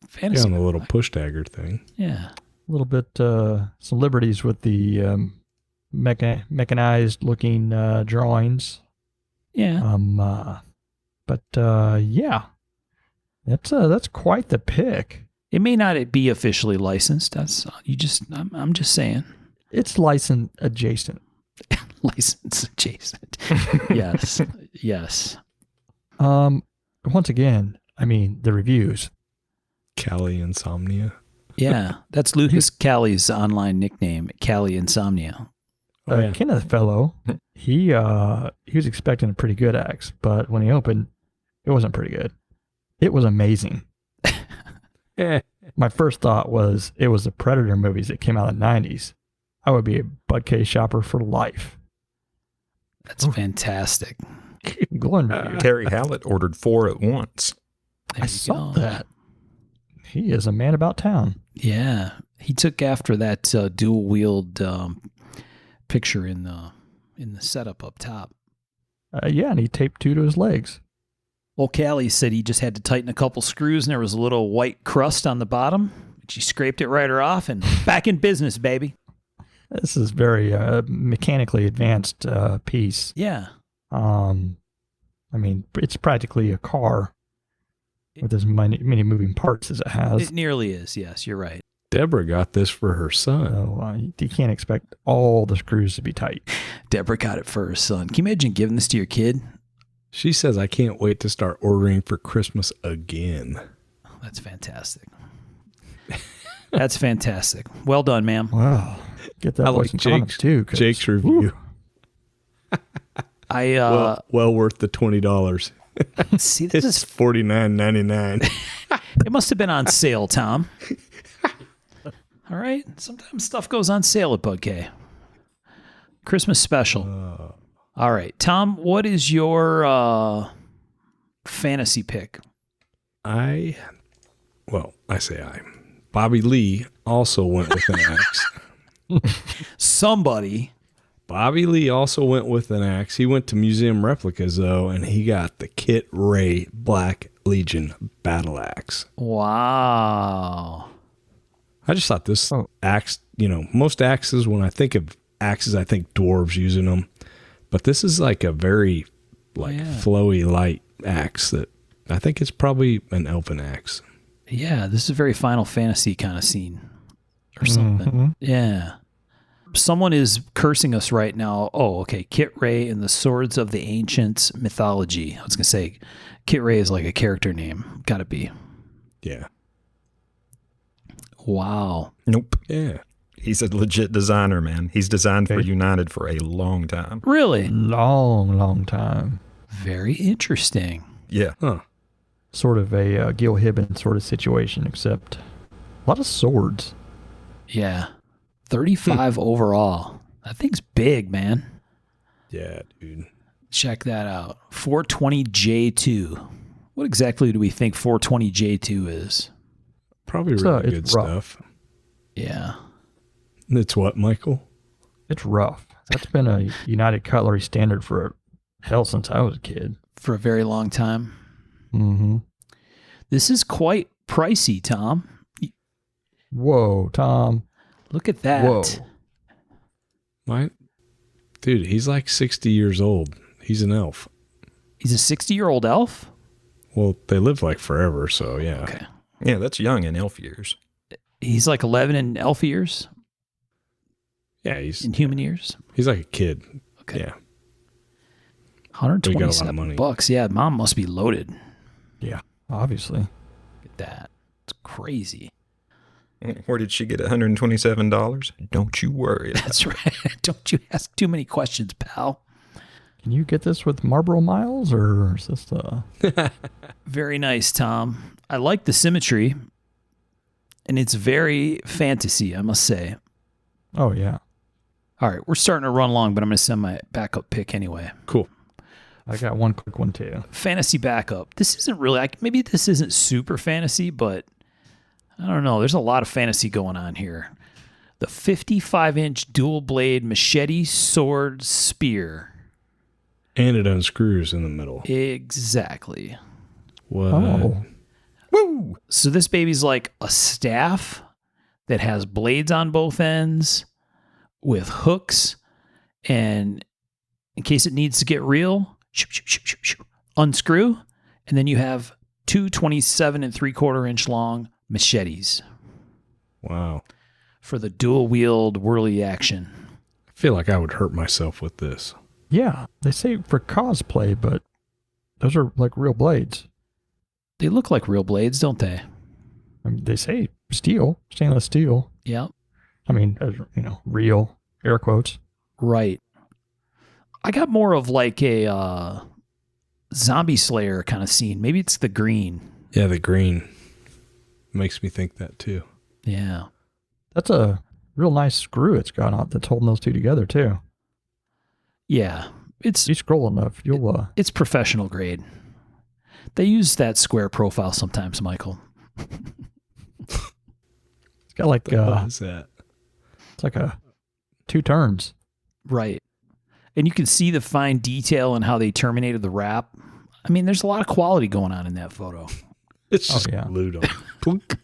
fantasy. Yeah, on the little push dagger thing. Yeah. A little bit, some liberties with the mechanized looking drawings. Yeah. Yeah, that's quite the pick. It may not be officially licensed. I'm just saying. It's license adjacent. License adjacent. Yes. Yes. Once again, I mean, the reviews. Cali Insomnia. Yeah. That's Lucas Cali's online nickname, Cali Insomnia. Oh, yeah. Kenneth fellow, he was expecting a pretty good axe, but when he opened, it wasn't pretty good. It was amazing. My first thought was it was the Predator movies that came out in the 90s. I would be a Bud K shopper for life. That's fantastic. Glowing review. Terry Hallett ordered 4 at once. There I you saw go. that. He is a man about town. Yeah. He took after that dual wield picture in the setup up top. Yeah, and he taped 2 to his legs. Well, Callie said he just had to tighten a couple screws and there was a little white crust on the bottom. She scraped it right off and back in business, baby. This is very mechanically advanced piece. Yeah. I mean, it's practically a car with as many moving parts as it has. It nearly is. Yes, you're right. Deborah got this for her son. So you can't expect all the screws to be tight. Deborah got it for her son. Can you imagine giving this to your kid? She says, I can't wait to start ordering for Christmas again. That's fantastic. That's fantastic. Well done, ma'am. Wow. Get that I boy like some condoms too. 'Cause, Jake's review. Well worth the $20. See, this It's is $49.99. it must have been on sale, Tom. All right. Sometimes stuff goes on sale at Bud K. Christmas special. All right. Tom, what is your fantasy pick? I say I. Bobby Lee also went with an axe. Somebody Bobby Lee also went with an axe. He went to museum replicas, though, and he got the Kit Ray Black Legion battle axe. Wow. I just thought this Oh. axe, most axes, when I think of axes, I think dwarves using them. But this is like a very flowy, light axe that I think it's probably an elven axe. Yeah, this is a very Final Fantasy kind of scene or something. Mm-hmm. Yeah. Someone is cursing us right now. Oh, okay. Kit Ray in the Swords of the Ancients mythology. I was going to say Kit Ray is like a character name. Got to be. Yeah. Wow. Nope. Yeah. He's a legit designer, man. He's designed for Okay. United for a long time. Really? Long time. Very interesting. Yeah. Huh. Sort of a Gil Hibben sort of situation, except a lot of swords. Yeah. 35 overall. That thing's big, man. Yeah, dude. Check that out. 420J2. What exactly do we think 420J2 is? Probably It's really it's good rough. stuff. Yeah. It's what, Michael? It's rough. That's been a United Cutlery standard for hell since I was a kid. For a very long time. Mm-hmm. This is quite pricey, Tom. Whoa, Tom. Look at that. Whoa. Dude, he's like 60 years old. He's an elf. He's a 60-year-old elf? Well, they live like forever, so yeah. Okay. Yeah, that's young in elf years. He's like 11 in elf years? Yeah, he's In human years? like a kid. Okay. Yeah. $127 But he got a lot of money. bucks. Yeah, mom must be loaded. Yeah, obviously. Look at that. It's crazy. Where did she get $127? Don't you worry. That's right. Don't you ask too many questions, pal. Can you get this with Marlboro Miles, or is this Very nice, Tom. I like the symmetry, and it's very fantasy, I must say. Oh, yeah. All right, we're starting to run long, but I'm going to send my backup pick anyway. Cool. I got one quick one, too. Fantasy backup. This isn't really, maybe this isn't super fantasy, but I don't know. There's a lot of fantasy going on here. The 55-inch dual blade machete sword spear. And it unscrews in the middle. Exactly. What? Oh. Woo! So this baby's like a staff that has blades on both ends with hooks, and in case it needs to get real, unscrew, and then you have two 27 and 3/4 inch long machetes Wow. for the dual wield whirly action. I feel like I would hurt myself with this. Yeah, they say for cosplay, but those are like real blades. They look like real blades, don't they? I mean, they say steel, stainless steel. Yeah, I mean, real, air quotes. right. I got more of like a zombie slayer kind of scene. Maybe it's the green. Yeah, the green makes me think that too. Yeah. That's a real nice screw it's got on that's holding those two together, too. Yeah. It's You scroll enough, you'll, It's professional grade. They use that square profile sometimes, Michael. it's got like, What is that? it's like a 2 turns. Right. And you can see the fine detail and how they terminated the wrap. I mean, there's a lot of quality going on in that photo. It's just yeah. glued on. Plunk.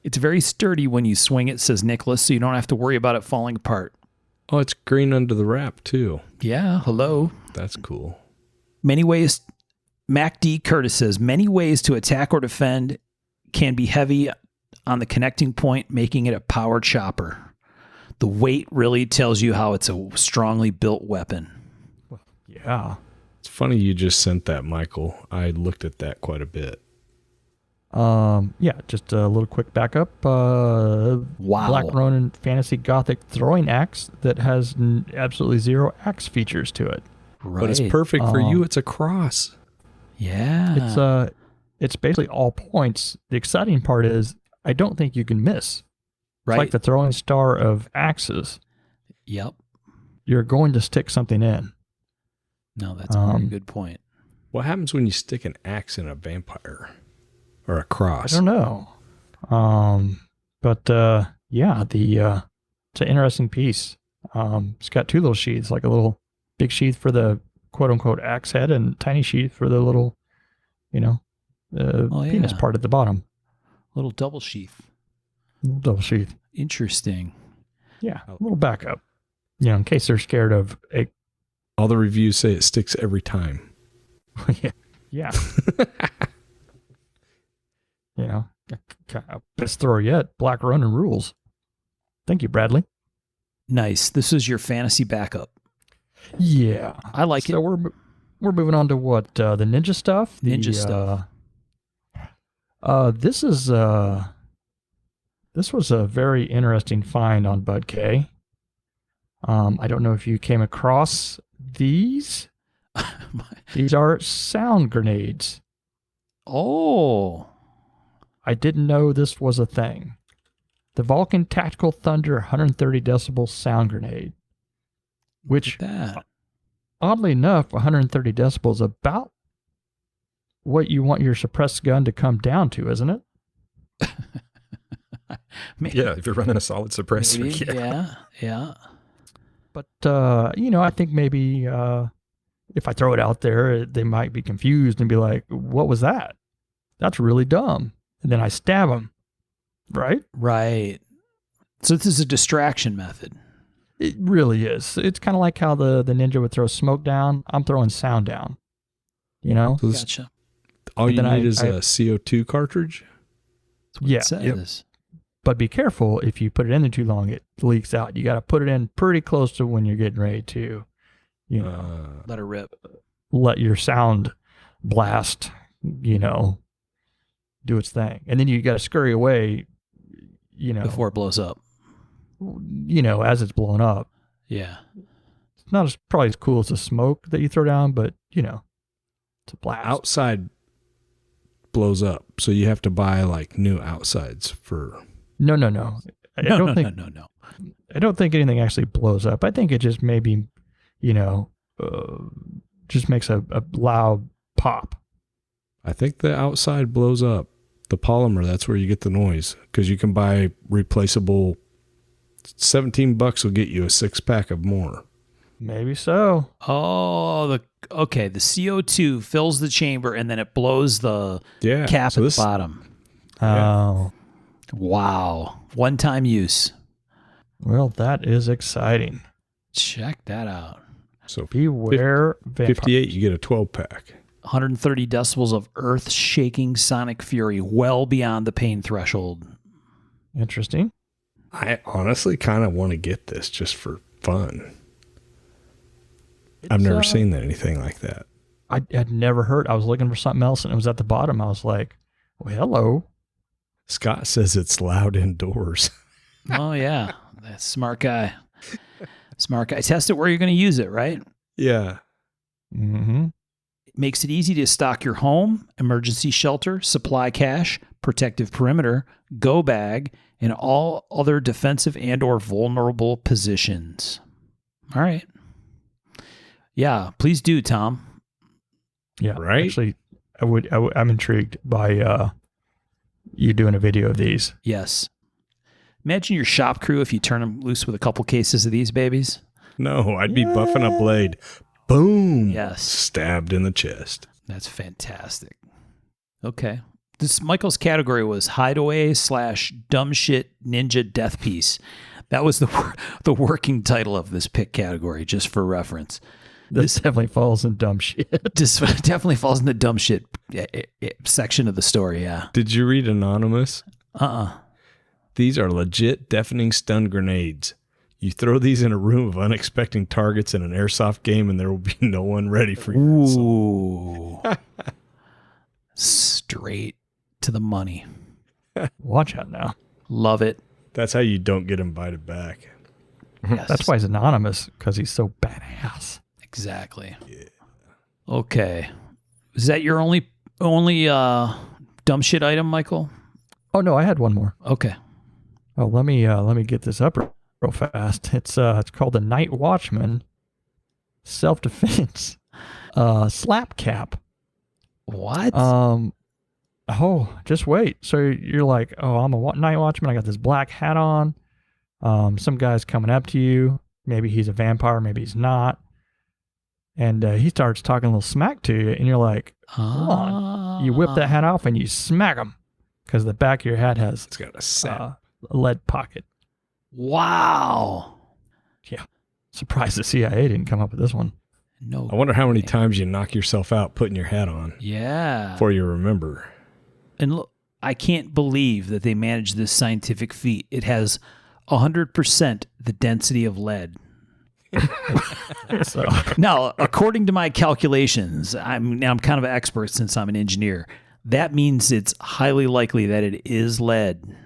It's very sturdy when you swing it, says Nicholas, so you don't have to worry about it falling apart. Oh, it's green under the wrap too. Yeah, hello. That's cool. Many ways, Mac D. Curtis says, many ways to attack or defend can be heavy on the connecting point, making it a power chopper. The weight really tells you how it's a strongly built weapon. Yeah. It's funny you just sent that, Michael. I looked at that quite a bit. Yeah, just a little quick backup. Wow. Black Ronin Fantasy Gothic throwing axe that has absolutely 0 axe features to it. Right. But it's perfect for you. It's a cross. Yeah. It's basically all points. The exciting part is I don't think you can miss. Right. It's like the throwing star of axes. Yep. You're going to stick something in. No, that's a very good point. What happens when you stick an axe in a vampire or a I cross? don't know. But yeah, the It's an interesting piece. It's got two little sheaths, like a little big sheath for the quote unquote axe head and tiny sheath for the little, penis yeah. part at the bottom. Little double sheath. Little double sheath. Interesting. Yeah, a little backup. In case they're scared of a. All the reviews say it sticks every time. Yeah. Best thrower yet. Black Ronin rules. Thank you, Bradley. Nice. This is your fantasy backup. Yeah, I like so it. we're moving on to what the ninja stuff. Stuff. This was a very interesting find on Bud K. I don't know if you came across these. These are sound grenades. Oh. I didn't know this was a thing. The Vulcan Tactical Thunder 130 decibel sound grenade. Which, that. oddly enough, 130 decibels is about what you want your suppressed gun to come down to, isn't it? Yeah, if you're running a solid suppressor. Maybe, yeah. But, I think maybe if I throw it out there, they might be confused and be like, what was that? That's really dumb. And then I stab them. Right? Right. So this is a distraction method. It really is. It's kind of like how the ninja would throw smoke down. I'm throwing sound down. So this, Gotcha. all And you then need is I- a CO2 cartridge? That's what Yeah, it says. But be careful, if you put it in there too long, it leaks out. You got to put it in pretty close to when you're getting ready to, Let her rip. let your sound blast, do its thing. And then you got to scurry away, Before it blows up. as it's blowing up. Yeah. It's not probably as cool as the smoke that you throw down, but, it's a blast. Outside blows up, so you have to buy like new outsides for. No. No. I don't think anything actually blows up. I think it just maybe, just makes a loud pop. I think the outside blows up. The polymer, that's where you get the noise, because you can buy replaceable. $17 will get you a 6-pack of more. Maybe so. Oh, the CO2 fills the chamber and then it blows the Yeah. cap so at this, the bottom. Oh, Wow. One-time use. well, that is exciting. Check that out. So Beware vampire. 58, you get a 12-pack. 130 decibels of earth-shaking sonic fury, well beyond the pain threshold. Interesting. I honestly kind of want to get this just for fun. I've It's, never seen anything like that. I had never heard. I was looking for something else and it was at the bottom. I was like, well, hello. Scott says it's loud indoors. Oh, yeah. That's a smart guy. Smart guy. Test it where you're going to use it, right? Yeah. Mm-hmm. It makes it easy to stock your home, emergency shelter, supply cache, protective perimeter, go bag, and all other defensive and or vulnerable positions. All right. Yeah, please do, Tom. Yeah. Right? Actually, I'm intrigued by you doing a video of these. Yes. Imagine your shop crew if you turn them loose with a couple cases of these babies. No, I'd be buffing a blade. Boom. Yes. Stabbed in the chest. That's fantastic. Okay. This Michael's category was hideaway / dumb shit ninja death piece. That was the working title of this pick category, just for reference. This definitely falls in dumb shit. This definitely falls in the dumb shit section of the story. Yeah. Did you read Anonymous? Uh-uh. These are legit deafening stun grenades. You throw these in a room of unexpected targets in an airsoft game and there will be no one ready for you. Ooh. Straight to the money. Watch out now. Love it. That's how you don't get invited back. Yes. That's why he's anonymous, because he's so badass. Exactly. Yeah. Okay. Is that your only dumb shit item, Michael? Oh no, I had one more. Okay. Oh, let me get this up real fast. It's called the Night Watchman self-defense slap cap. What? Oh, just wait. So you're like, oh, I'm a night watchman. I got this black hat on. Some guy's coming up to you. Maybe he's a vampire, maybe he's not. And he starts talking a little smack to you, and you're like, hold on. You whip that hat off and you smack him because the back of your hat has It's got a sap. a lead pocket. Wow. Yeah. Surprised the CIA didn't come up with this one. No. I wonder how many times you knock yourself out putting your hat on Yeah. before you remember. And look, I can't believe that they managed this scientific feat. It has 100% the density of lead. So Now, according to my calculations, I'm kind of an expert since I'm an engineer. That means it's highly likely that it is lead.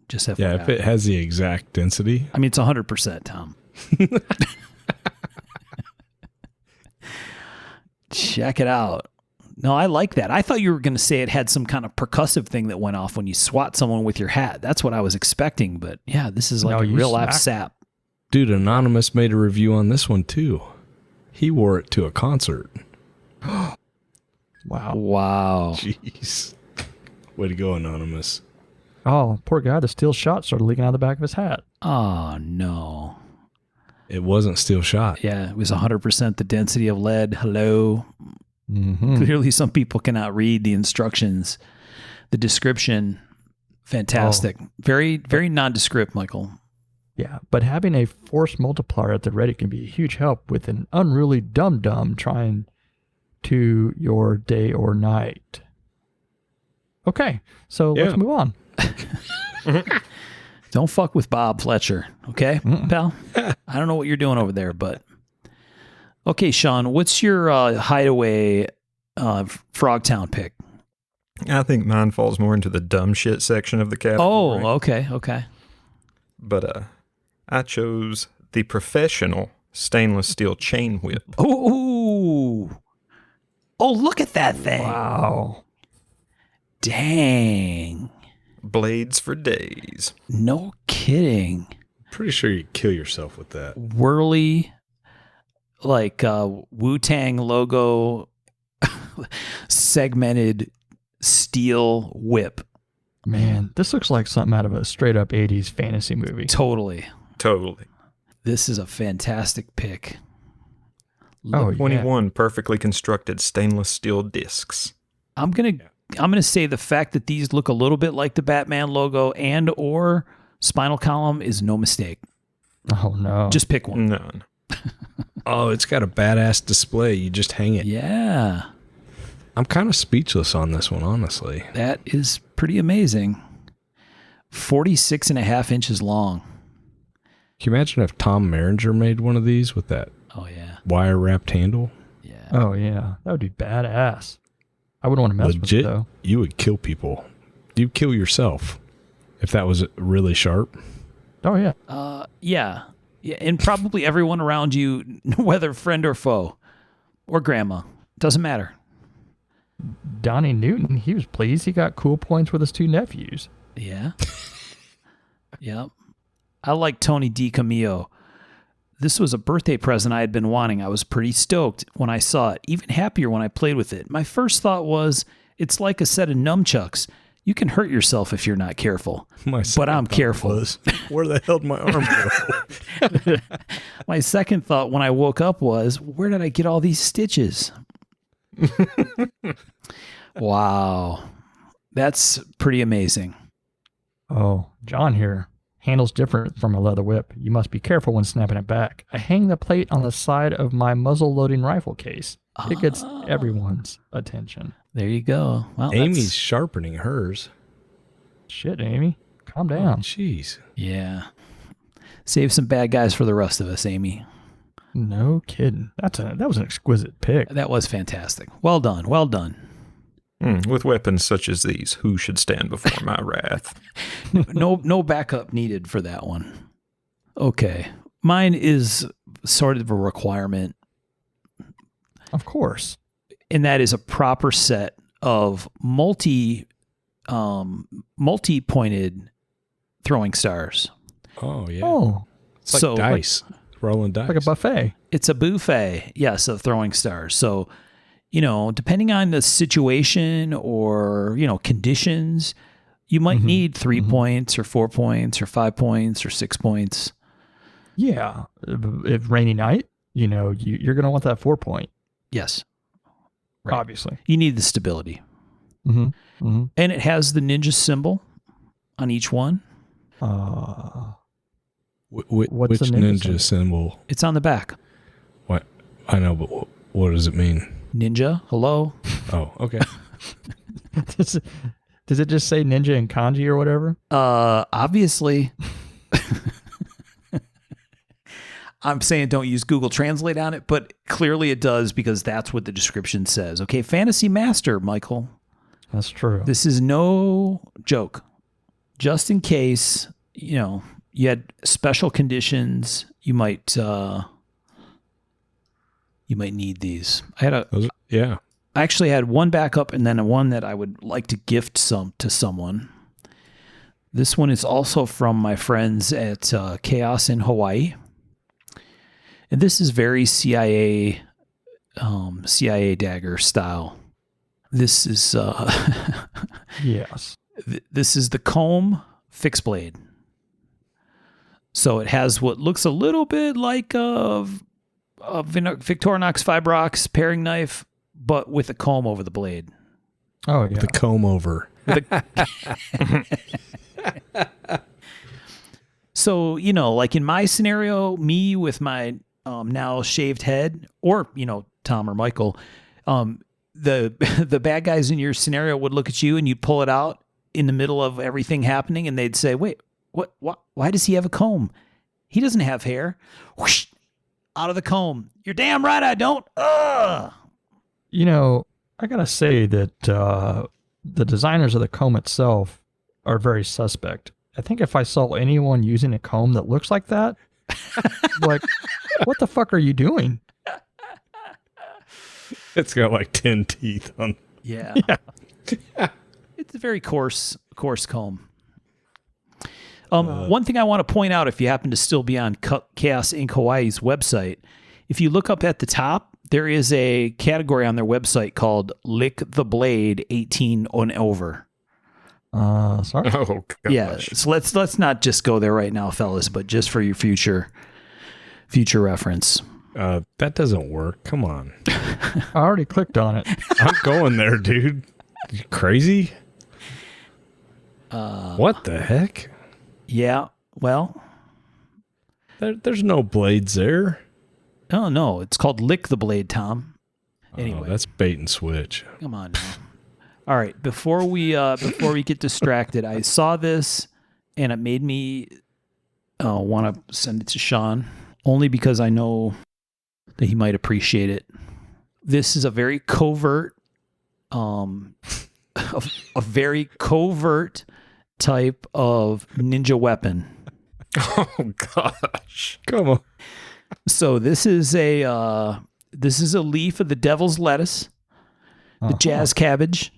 Just FYI. Yeah, if it has the exact density. I mean, it's 100%, Tom. Check it out. No, I like that. I thought you were going to say it had some kind of percussive thing that went off when you swat someone with your hat. That's what I was expecting. But yeah, this is like No, a you real life smacked. sap. Dude, Anonymous made a review on this one too. He wore it to a concert. wow. Wow. Jeez. Way to go, Anonymous. Oh, poor guy. The steel shot started leaking out of the back of his hat. Oh, no. It wasn't steel shot. Yeah, it was 100% the density of lead. Hello. Mm-hmm. Clearly, some people cannot read the instructions. The description, fantastic. Very, very nondescript, Michael. Yeah, but having a force multiplier at the ready can be a huge help with an unruly dum-dum trying to your day or night. Okay, so Yeah. let's move on. Don't fuck with Bob Fletcher, okay, pal? I don't know what you're doing over there, but okay, Sean, what's your hideaway Frogtown pick? I think mine falls more into the dumb shit section of the category. Oh, okay. But I chose the professional stainless steel chain whip. Ooh. Oh, look at that thing. Wow. Dang. Blades for days. No kidding. Pretty sure you'd kill yourself with that. Whirly, like Wu-Tang logo, segmented steel whip. Man, this looks like something out of a straight-up 80s fantasy movie. Totally. Totally. This is a fantastic pick. Oh, yeah. 21 perfectly constructed stainless steel discs. I'm gonna say the fact that these look a little bit like the Batman logo and or Spinal Column is no mistake. Oh, no. Just pick one. None. Oh, it's got a badass display. You just hang it. Yeah, I'm kind of speechless on this one, honestly. that is pretty amazing. 46.5 inches long. Can you imagine if Tom Merringer made one of these with that Oh yeah, wire wrapped handle? yeah. Oh, yeah. That would be badass. I wouldn't want to mess with Legit, it, though. you would kill people. You'd kill yourself if that was really sharp. Oh, yeah. Yeah, and probably everyone around you, whether friend or foe, or grandma, doesn't matter. Donnie Newton, he was pleased. He got cool points with his two nephews. Yeah. Yep. I like Tony DiCamillo. This was a birthday present I had been wanting. I was pretty stoked when I saw it, even happier when I played with it. My first thought was, it's like a set of nunchucks. You can hurt yourself if you're not careful. But I'm careful. Where the hell did my arm go? My second thought when I woke up was, where did I get all these stitches? Wow. That's pretty amazing. Oh, John here. Handle's different from a leather whip. You must be careful when snapping it back. I hang the plate on the side of my muzzle-loading rifle case. It gets everyone's attention. There you go. Well, Amy's that's- sharpening hers. Shit, Amy. Calm Oh, down. jeez. Yeah. Save some bad guys for the rest of us, Amy. No kidding. That was an exquisite pick. That was fantastic. Well done. Well done. With weapons such as these, who should stand before my wrath? No backup needed for that one. Okay. Mine is sort of a requirement, Of course. and that is a proper set of multi-pointed throwing stars. Oh, yeah. Oh, it's like so dice. Rolling dice. like a buffet. It's a buffet, yes, of throwing stars. So, depending on the situation or, conditions, You might Mhm. need 3 Mhm. points or 4 points or 5 points or 6 points. Yeah. If rainy night, you're going to want that 4 point, Yes. Right. obviously. You need the stability. Mm-hmm. Mm-hmm. And it has the ninja symbol on each one. What's Which the ninja ninja symbol? It's on the back. What? I know, but what does it mean? Ninja, hello. Oh, okay. Does it just say ninja in kanji or whatever? Obviously. I'm saying don't use Google Translate on it, but clearly it does because that's what the description says. Okay, Fantasy Master, Michael. That's true. This is no joke. Just in case, you had special conditions, you might need these. I actually had one backup and then one that I would like to gift to someone. This one is also from my friends at Chaos in Hawaii. And this is very CIA dagger style. This is Yes. This is the comb fixed blade. So it has what looks a little bit like a Victorinox Fibrox paring knife, but with a comb over the blade. Oh, yeah. The comb over. So, like in my scenario, me with my now shaved head, or, Tom or Michael, the bad guys in your scenario would look at you and you'd pull it out in the middle of everything happening and they'd say, wait, what, why does he have a comb? He doesn't have hair. Whoosh, out of the comb. You're damn right I don't. Ugh. I got to say that the designers of the comb itself are very suspect. I think if I saw anyone using a comb that looks like that, like, what the fuck are you doing? It's got like 10 teeth on. Yeah. It's a very coarse comb. One thing I want to point out, if you happen to still be on Chaos Inc. Hawaii's website, if you look up at the top, there is a category on their website called Lick the Blade 18 and over. Sorry. Oh, gosh. Yeah, so let's not just go there right now, fellas, but just for your future reference. That doesn't work. Come on. I already clicked on it. I'm going there, dude. You crazy? What the heck? Yeah, well, There's no blades there. oh no, it's called Lick the Blade, Tom. Anyway, Oh, that's bait and switch. come on now. All right, before we get distracted, I saw this and it made me want to send it to Sean, only because I know that he might appreciate it. This is a very covert, a very covert type of ninja weapon. Oh, gosh. Come on. So this is a leaf of the devil's lettuce, the jazz cabbage,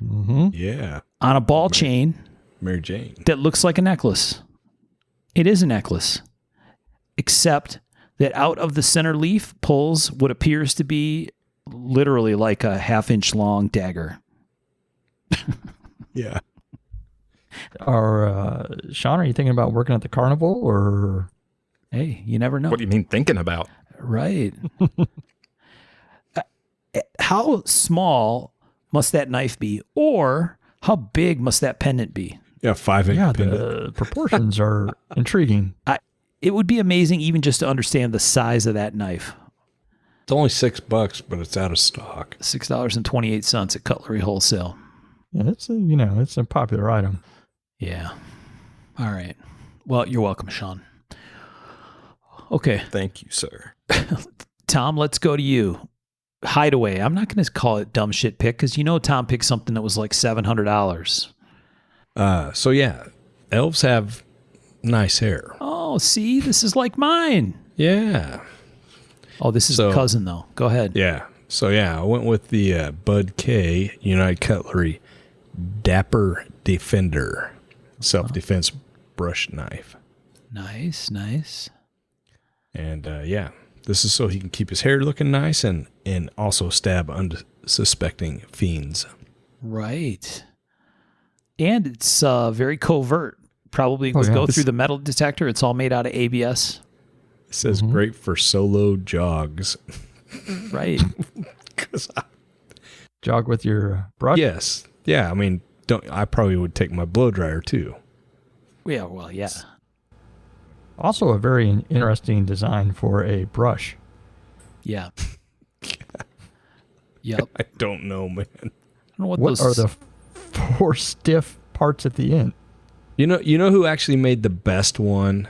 Mm-hmm. Yeah. on a ball chain Mary Jane. that looks like a necklace. It is a necklace, except that out of the center leaf pulls what appears to be literally like a 1/2-inch long dagger. Yeah. Sean, are you thinking about working at the carnival or? Hey, you never know. What do you mean thinking about? Right. How small must that knife be, or how big must that pendant be? Yeah, 5-inch Yeah, pendant. the proportions are intriguing. It would be amazing even just to understand the size of that knife. It's only $6, but it's out of stock. $6.28 at Cutlery Wholesale. Yeah, it's a popular item. Yeah. All right. Well, you're welcome, Sean. Okay, Thank you, sir. Tom, let's go to you. Hideaway. I'm not going to call it dumb shit pick because Tom picked something that was like $700. So yeah, elves have nice hair. Oh, see, this is like mine. Yeah. Oh, this is the cousin though. Go ahead. Yeah. So yeah, I went with the Bud K United Cutlery Dapper Defender self-defense brush knife. Nice, nice. And yeah, this is so he can keep his hair looking nice and also stab unsuspecting fiends. Right. And it's very covert. Probably would yeah. go through the metal detector. It's all made out of ABS. It says great for solo jogs. Right. 'Cause Jog with your brush. yes. Yeah, I mean, I probably would take my blow dryer too. Yeah, well, yeah. Also a very interesting design for a brush. Yeah. Yep. I don't know, man. I don't know what What those are the 4 stiff parts at the end? You know who actually made the best one?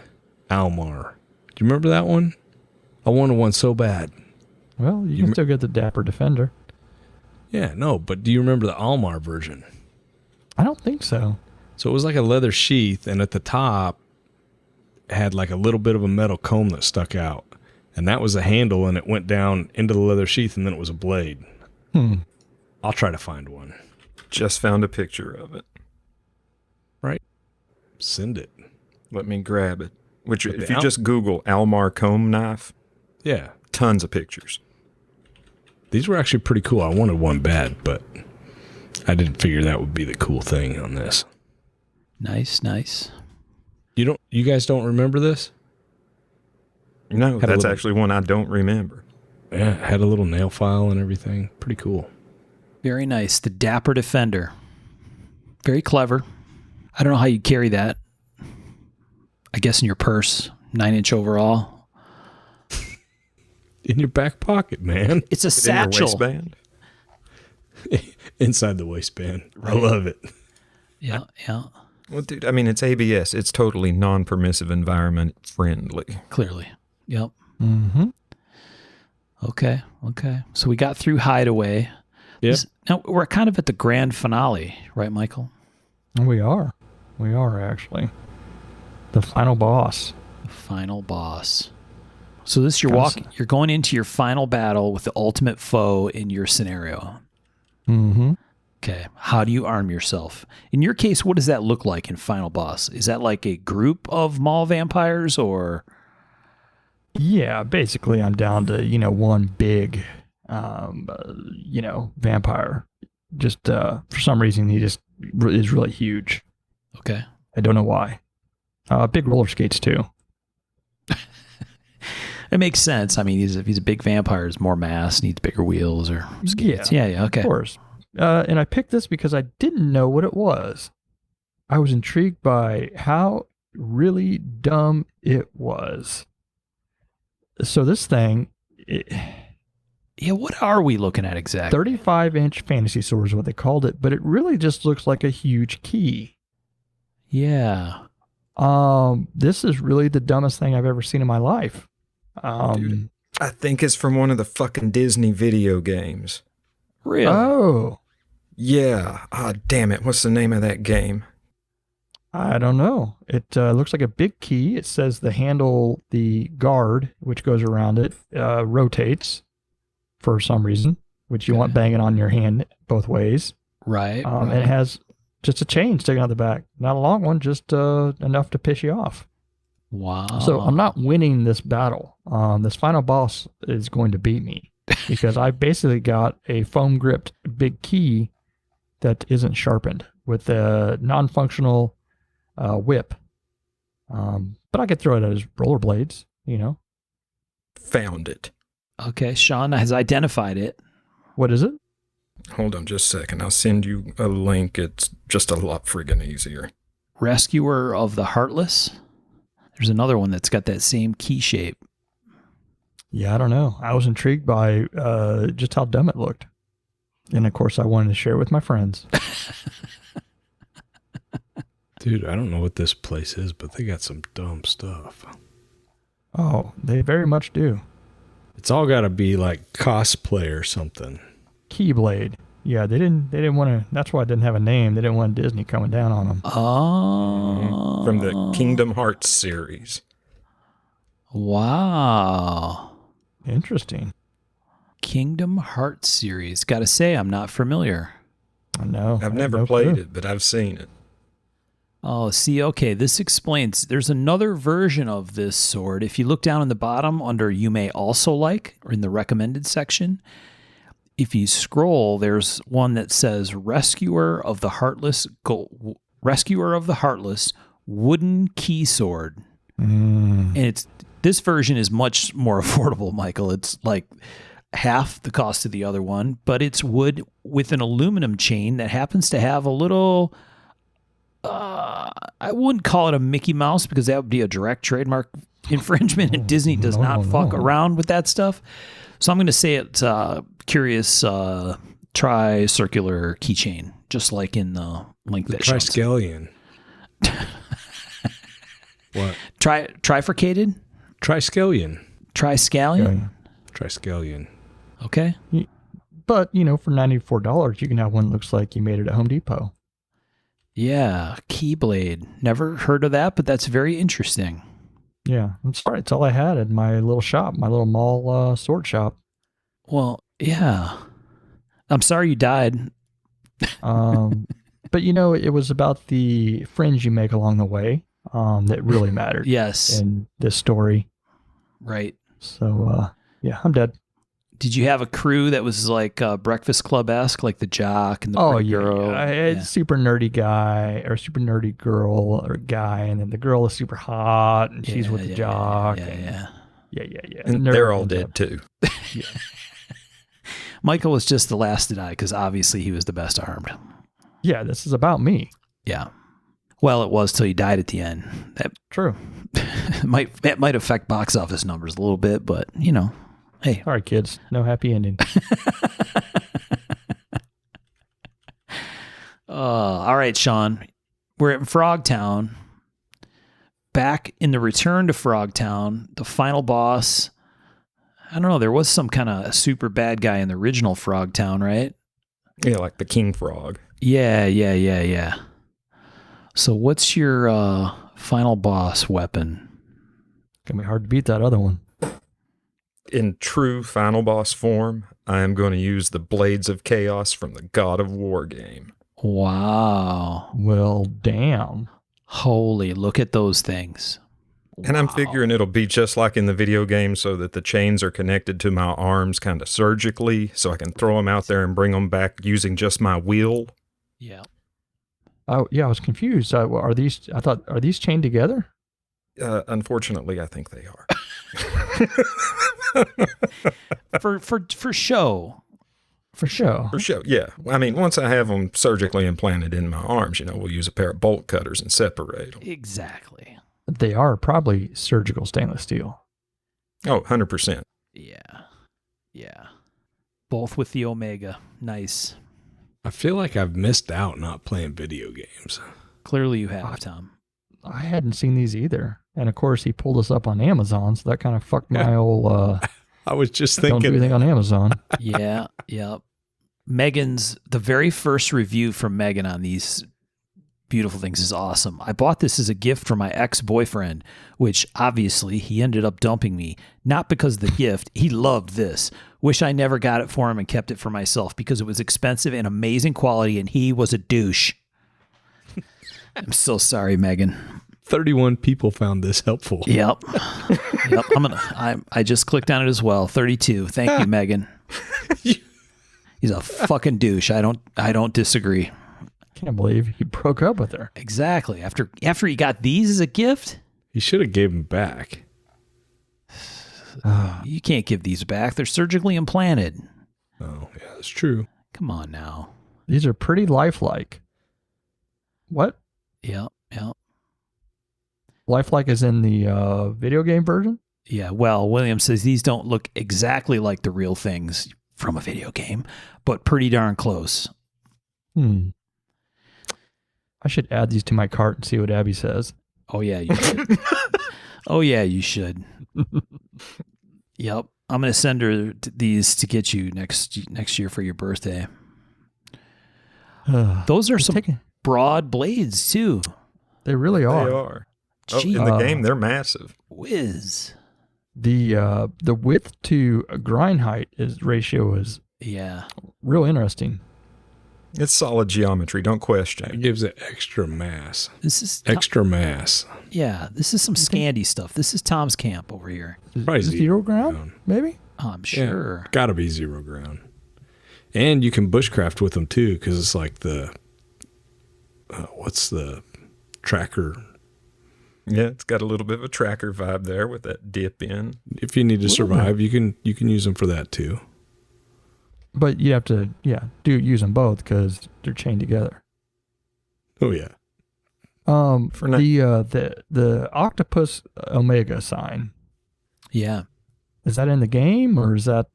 Almar. Do you remember that one? I wanted one so bad. Well, you can still get the Dapper Defender. Yeah, no, but do you remember the Almar version? I don't think so. So it was like a leather sheath, and at the top had like a little bit of a metal comb that stuck out. And that was a handle, and it went down into the leather sheath, and then it was a blade. I'll try to find one. Just found a picture of it. Right. Send it. Let me grab it. Which, But if the you just Google Almar comb knife, Yeah. tons of pictures. These were actually pretty cool. I wanted one bad, but I didn't figure that would be the cool thing on this. Nice. You guys don't remember this? No, Had a that's little- actually one I don't remember. Yeah, it had a little nail file and everything. Pretty cool. Very nice. The Dapper Defender. Very clever. I don't know how you carry that. I guess in your purse, 9-inch overall. In your back pocket, man. It's a In your satchel. waistband? Inside the waistband. I love it. Yeah. Well, dude, I mean, it's ABS. It's totally non-permissive environment friendly. Clearly. Yep. Mm-hmm. Okay. So we got through Hideaway. Yep. Now we're kind of at the grand finale, right, Michael? We are actually. The final boss. The final boss. So this Gosh. you're going into your final battle with the ultimate foe in your scenario. Mm-hmm. Okay. How do you arm yourself? In your case, what does that look like in Final Boss? Is that like a group of mall vampires or? Yeah, basically I'm down to, one big, vampire. Just for some reason, he just is really huge. Okay. I don't know why. Big roller skates too. It makes sense. I mean, if he's a big vampire, it's more mass, needs bigger wheels or skates. Yeah. Okay. Of course. And I picked this because I didn't know what it was. I was intrigued by how really dumb it was. So this thing, Yeah. What are we looking at exactly? 35-inch fantasy sword is what they called it, but it really just looks like a huge key. Yeah. This is really the dumbest thing I've ever seen in my life. Dude. I think it's from one of the fucking Disney video games. Really? Oh, Yeah. Ah, damn it. What's the name of that game? I don't know. It looks like a big key. It says the handle, the guard, which goes around it, rotates for some reason, which you want banging on your hand both ways. Right. And it has just a chain sticking out the back. Not a long one, just enough to piss you off. Wow. So I'm not winning this battle. This final boss is going to beat me because I basically got a foam gripped big key that isn't sharpened with a non-functional whip. But I could throw it at his rollerblades, Found it. Okay. Sean has identified it. What is it? Hold on just a second. I'll send you a link. It's just a lot friggin' easier. Rescuer of the Heartless. There's another one that's got that same key shape. Yeah, I don't know. I was intrigued by just how dumb it looked. And of course, I wanted to share it with my friends. Dude, I don't know what this place is, but they got some dumb stuff. Oh, they very much do. It's all got to be like cosplay or something. Keyblade. Yeah, they didn't want to. That's why it didn't have a name. They didn't want Disney coming down on them. Oh. From the Kingdom Hearts series. Wow. Interesting. Kingdom Hearts series. Gotta say, I'm not familiar. I know. I've never played it, but I've seen it. Oh, see, okay, this explains. There's another version of this sword. If you look down in the bottom under You May Also Like, or in the recommended section, if you scroll, there's one that says Rescuer of the Heartless Wooden Key Sword. And this version is much more affordable, Michael. It's like half the cost of the other one, but it's wood with an aluminum chain that happens to have a little, I wouldn't call it a Mickey Mouse because that would be a direct trademark infringement, and Disney does not fuck around with that stuff. So I'm going to say it's curious tri-circular keychain, just like in the link that shows. Triskelion. What? Trifurcated? Triskelion. Triscallion? Triskelion. Okay. But, you know, for $94, you can have one that looks like you made it at Home Depot. Yeah, Keyblade. Never heard of that, but that's very interesting. Yeah, that's right. It's all I had in my little shop, my little mall sword shop. Well, yeah. I'm sorry you died. But, you know, it was about the friends you make along the way that really mattered. Yes. In this story. Right. So, yeah, I'm dead. Did you have a crew that was like Breakfast Club-esque, like the jock and the Oh, pretty yeah. girl? I had super nerdy guy or super nerdy girl or guy, and then the girl is super hot, and she's with the jock. Yeah. And Nerd they're all comes dead up. too. Michael was just the last to die because obviously he was the best armed. Yeah, this is about me. Yeah. Well, it was till he died at the end. That True. might affect box office numbers a little bit, but you know, hey. All right, kids. No happy ending. All right, Sean. We're at Frogtown. Back in the Return to Frogtown, the final boss. I don't know. There was some kind of super bad guy in the original Frogtown, right? Yeah, like the King Frog. Yeah. So what's your final boss weapon? Gonna be hard to beat that other one. In true final boss form, I am going to use the Blades of Chaos from the God of War game. Wow. Well, damn. Holy, look at those things. And I'm Wow. figuring it'll be just like in the video game so that the chains are connected to my arms kind of surgically so I can throw them out there and bring them back using just my wheel. Yeah. Oh, yeah, I was confused. Are these chained together? Unfortunately, I think they are. For show. For sure. For sure, yeah. I mean, once I have them surgically implanted in my arms, we'll use a pair of bolt cutters and separate them. Exactly. They are probably surgical stainless steel. Oh, 100%. Yeah. Both with the Omega. Nice. I feel like I've missed out not playing video games. Clearly you have, Tom. I hadn't seen these either. And of course, he pulled us up on Amazon, so that kind of fucked my old I was just don't do thinking. anything on Amazon. Yeah. The very first review from Megan on these beautiful things is awesome. I bought this as a gift for my ex-boyfriend, which obviously he ended up dumping me. Not because of the gift. He loved this. Wish I never got it for him and kept it for myself because it was expensive and amazing quality and he was a douche. I'm so sorry, Megan. 31 people found this helpful. Yep. I just clicked on it as well. 32. Thank you, Megan. He's a fucking douche. I don't disagree. Can't believe he broke up with her. Exactly. After he got these as a gift, You should have gave them back. you can't give these back. They're surgically implanted. Oh, yeah, that's true. Come on now. These are pretty lifelike. What? Yep. Lifelike is in the video game version? Yeah. Well, William says these don't look exactly like the real things from a video game, but pretty darn close. I should add these to my cart and see what Abby says. Oh yeah, you should. Yep. I'm going to send her these to get you next year for your birthday. Those are some broad blades too. They really are. They are. Oh, Gee, in the game, they're massive. whiz. The width to grind height ratio is Yeah. real interesting. It's solid geometry. Don't It question. gives it extra mass. This is Extra mass. yeah. This is some Scandi stuff. This is Tom's camp over here. Is Probably it zero ground? Maybe? I'm Yeah, sure. gotta be 0 ground. And you can bushcraft with them too, because it's like the what's the tracker? Yeah, it's got a little bit of a tracker vibe there with that dip in. If you need to survive, you can use them for that too. But you have to, use them both because they're chained together. Oh yeah. For now. The Octopus Omega sign, Yeah. is that in the game, or is that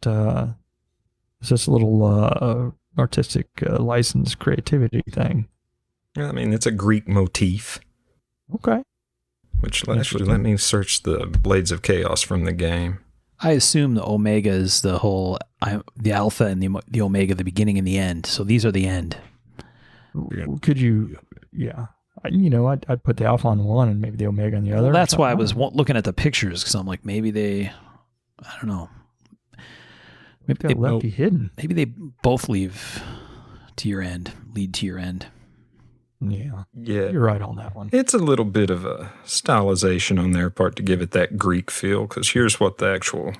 is this a little artistic license creativity thing? I mean, it's a Greek motif. Okay. Which actually, let me search the Blades of Chaos from the game. I assume the Omega is the whole, the Alpha and the Omega, the beginning and the end. So these are the end. Could you, I'd put the Alpha on one and maybe the Omega on the other. Well, that's why I was looking at the pictures, because I'm like, maybe they, I don't know. Maybe Got lefty hidden. Maybe they both lead to your end. Yeah. Yeah. You're right on that one. It's a little bit of a stylization on their part to give it that Greek feel, because here's what the actual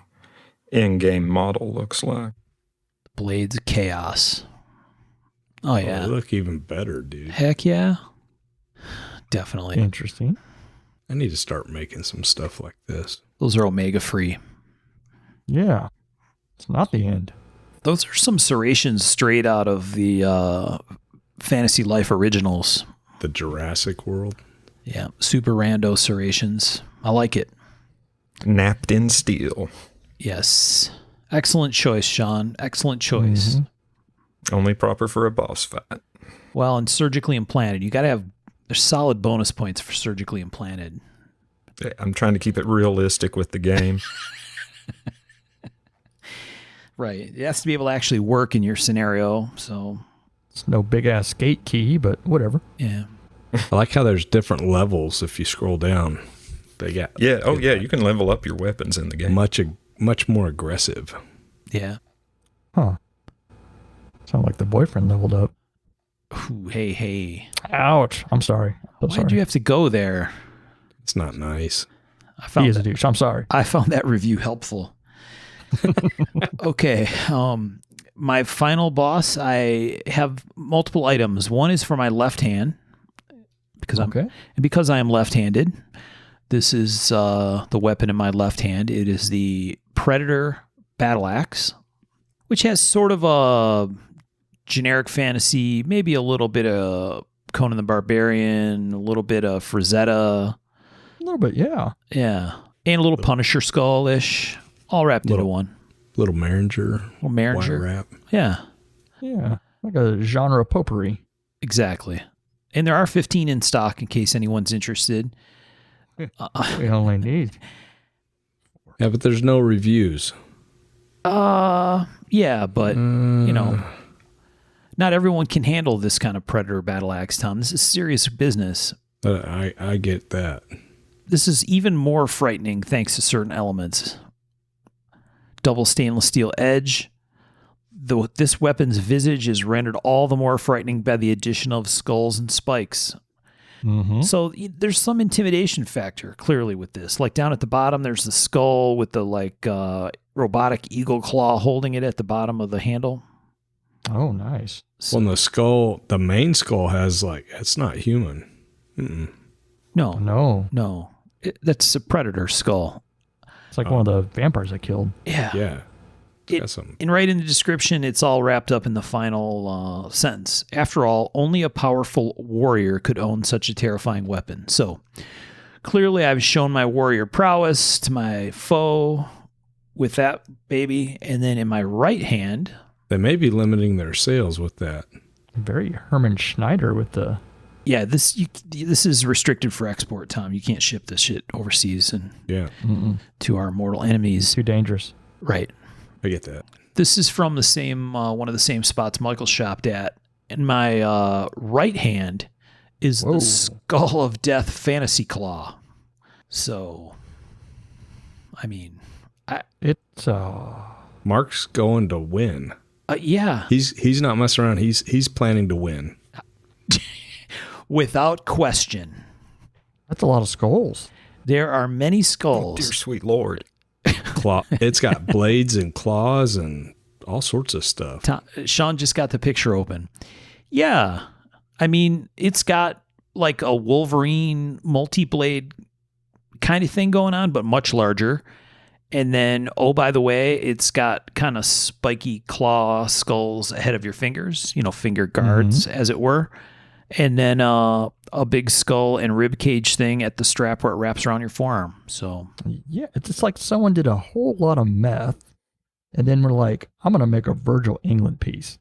in-game model looks like. Blades of Chaos. Oh, yeah. They look even better, dude. Heck yeah. Definitely. Interesting. I need to start making some stuff like this. Those are Omega free. Yeah. It's not the end. Those are some serrations straight out of the Fantasy Life originals. The Jurassic World. Yeah. Super rando serrations. I like it. Napped in steel. Yes. Excellent choice, Sean. Excellent choice. Mm-hmm. Only proper for a boss fight. Well, and surgically implanted. You got to have, there's solid bonus points for surgically implanted. I'm trying to keep it realistic with the game. Right. It has to be able to actually work in your scenario. So, It's no big ass skate key, but whatever. yeah. I like how there's different levels if you scroll down. They got Yeah. Oh, yeah. You can level up your weapons in the game. much more aggressive. Yeah. Huh. Sound like the boyfriend leveled up. Ooh, hey. Ouch. I'm sorry. Why'd you have to go there? It's not nice. I found He is a douche. I'm sorry. I found that review helpful. Okay. My final boss, I have multiple items. One is for my left hand because I am left-handed. This is the weapon in my left hand. It is the Predator Battle Axe, which has sort of a generic fantasy, maybe a little bit of Conan the Barbarian, a little bit of Frazetta. A little bit, yeah. Yeah. And a little Punisher skull-ish, all wrapped into one. Little Marringer. Little Marringer. Wire wrap. Yeah, Yeah. Like a genre potpourri. exactly. And there are 15 in stock in case anyone's interested. We only need. Yeah, but there's no reviews. Yeah, but, not everyone can handle this kind of Predator Battle Axe, Tom. This is serious business. I get that. This is even more frightening thanks to certain elements. Double stainless steel edge. This weapon's visage is rendered all the more frightening by the addition of skulls and spikes. Mm-hmm. So there's some intimidation factor clearly with this. Like down at the bottom, there's the skull with the robotic eagle claw holding it at the bottom of the handle. Oh, nice. Well, the skull, the main skull has it's not human. Mm-mm. No. No. That's a predator skull. It's like one of the vampires I killed. Yeah. Yeah. Got something. And right in the description, it's all wrapped up in the final sentence. After all, only a powerful warrior could own such a terrifying weapon. So clearly I've shown my warrior prowess to my foe with that baby. And then in my right hand... They may be limiting their sales with that. Very Herman Schneider with the... Yeah, this is restricted for export, Tom. You can't ship this shit overseas and to our mortal enemies. Too dangerous. Right. I get that. This is from the same one of the same spots Michael shopped at. In my right hand is the Skull of Death Fantasy Claw. So, I mean, It's Mark's going to win. yeah, He's not messing around. He's planning to win. without question. that's a lot of skulls. There are many Oh, skulls. dear sweet Lord. Claw. It's got blades and claws and all sorts of stuff. Sean just got the picture open. Yeah. I mean, it's got like a Wolverine multi-blade kind of thing going on, but much larger. And then, oh, by the way, it's got kind of spiky claw skulls ahead of your fingers, finger guards, as it were. And then a big skull and rib cage thing at the strap where it wraps around your forearm. So Yeah, it's just like someone did a whole lot of meth, and then we're like, I'm going to make a Virgil England piece.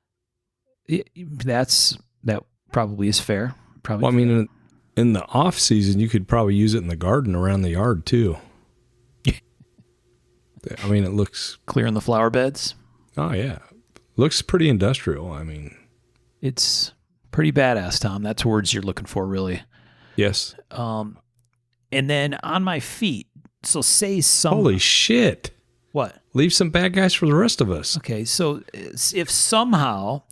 that probably is fair. Probably. Well, I mean, in the off season, you could probably use it in the garden around the yard too. I mean, it looks clearing the flower beds. Oh yeah, looks pretty industrial. I mean, it's pretty badass, Tom. That's words you're looking for, really. Yes. And then on my feet. So say some. Holy shit! What? Leave some bad guys for the rest of us. Okay, so if somehow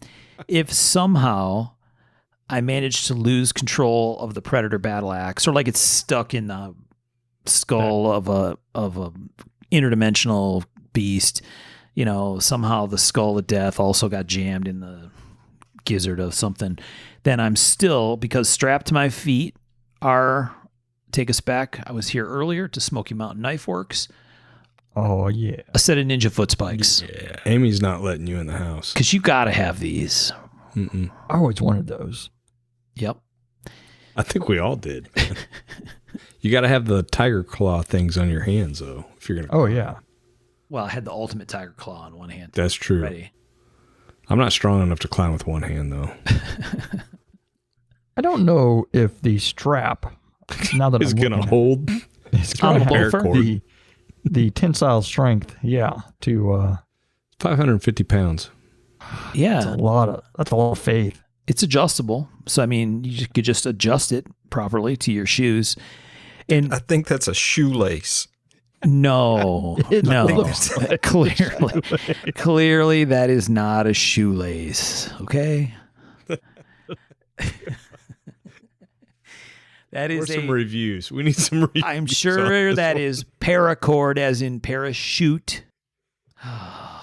I manage to lose control of the Predator battle axe, or like it's stuck in the skull of a interdimensional beast, somehow the skull of death also got jammed in the gizzard of something, then I'm still, because strapped to my feet are, take us back, I was here earlier to Smoky Mountain Knife Works, Oh, yeah. a set of Ninja foot spikes. Yeah. Amy's not letting you in the house. Because you got to have these. Mm-mm. I always wanted those. Yep. I think we all did. You got to have the tiger claw things on your hands, though, if you're going to. Oh, yeah. Well, I had the ultimate tiger claw on one hand. That's true. Ready. I'm not strong enough to climb with one hand, though. I don't know if the strap, now that Is I'm going to looking hold. it's on going the to have Bowfer? the tensile strength, to 550 pounds. Yeah. that's a lot of faith. It's adjustable. So, I mean, you could just adjust it properly to your shoes. And I think that's a shoelace. no, It no, looks like clearly that is not a shoelace. Okay. That Or is some reviews. We need some reviews. I'm on sure this that one. is paracord as in parachute.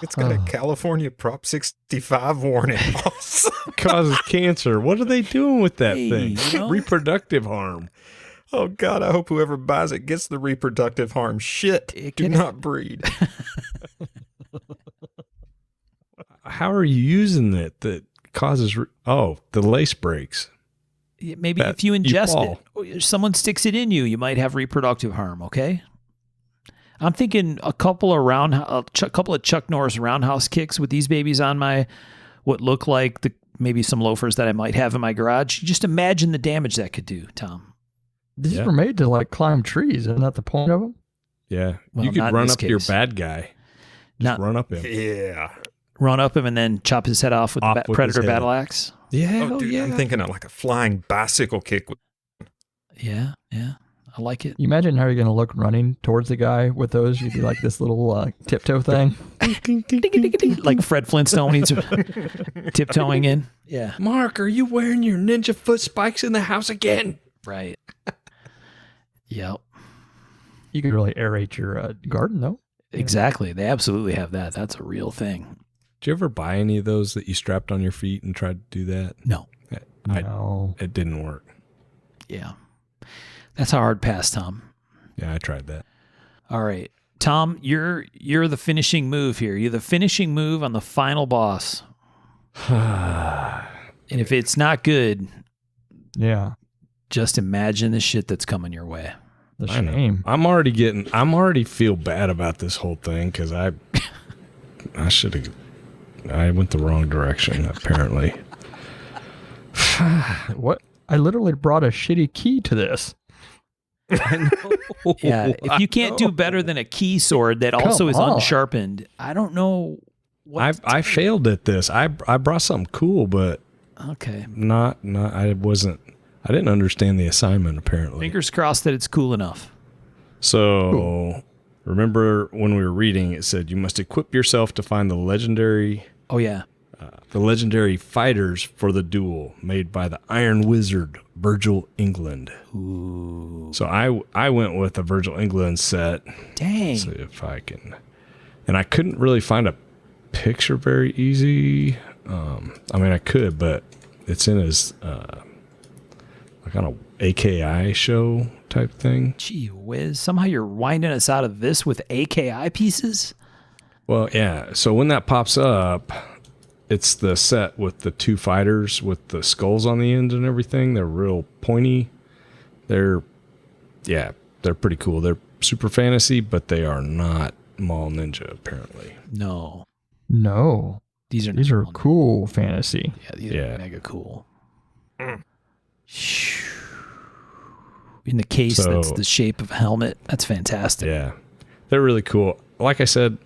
It's got a California Prop 65 warning. Causes cancer. What are they doing with that Hey, thing? you know? Reproductive harm. Oh, God, I hope whoever buys it gets the reproductive harm. Shit. It Do can- not breed. How are you using it that causes... the lace breaks. Maybe That if you you ingest fall. it, or someone sticks it in you, you might have reproductive harm. Okay. I'm thinking a couple of Chuck Norris roundhouse kicks with these babies on my, what look like maybe some loafers that I might have in my garage. Just imagine the damage that could do, Tom. These Yeah. were made to like climb trees. Isn't that the point of them? Yeah. Well, you not could in run this up to your case. bad guy. Just Not run up him. Yeah. run up him and then chop his head off with Off the with Predator his head. battle axe. Yeah. Oh, dude, I'm thinking of like a flying bicycle kick. Yeah, yeah. I like it. You imagine how you're going to look running towards the guy with those? You'd be like this little tiptoe thing. Like Fred Flintstone, he's tiptoeing in. Yeah, Mark, are you wearing your ninja foot spikes in the house again? right. Yep, You could really aerate your garden, though. exactly. They absolutely have that. That's a real thing. Did you ever buy any of those that you strapped on your feet and tried to do that? No. No. It didn't work. Yeah. That's a hard pass, Tom. Yeah, I tried that. All right. Tom, you're the finishing move here. You're the finishing move on the final boss. And if it's not good, Yeah. just imagine the shit that's coming your way. The I know. shame. I'm already feel bad about this whole thing because I went the wrong direction apparently. What? I literally brought a shitty key to this. Yeah, if you can't do better than a key sword that also is on. unsharpened, I don't know what. I failed at this. I brought something cool, but Okay. I didn't understand the assignment apparently. Fingers crossed that it's cool enough. So remember when we were reading, it said you must equip yourself to find the legendary Oh, yeah. fighters for the duel made by the Iron Wizard Virgil England. Ooh. So I went with the Virgil England set. Dang. See if I can. And I couldn't really find a picture very easy. I mean, I could, but it's in his like on a AKI show type thing. Gee whiz. Somehow you're winding us out of this with AKI pieces? Well, yeah. So when that pops up, it's the set with the two fighters with the skulls on the end and everything. They're real pointy. They're pretty cool. They're super fantasy, but they are not Mall Ninja, apparently. No. No. These are cool fantasy. Yeah, these Yeah. are mega cool. In the case So- that's the shape of a helmet. That's fantastic. Yeah. They're really cool. Like I said,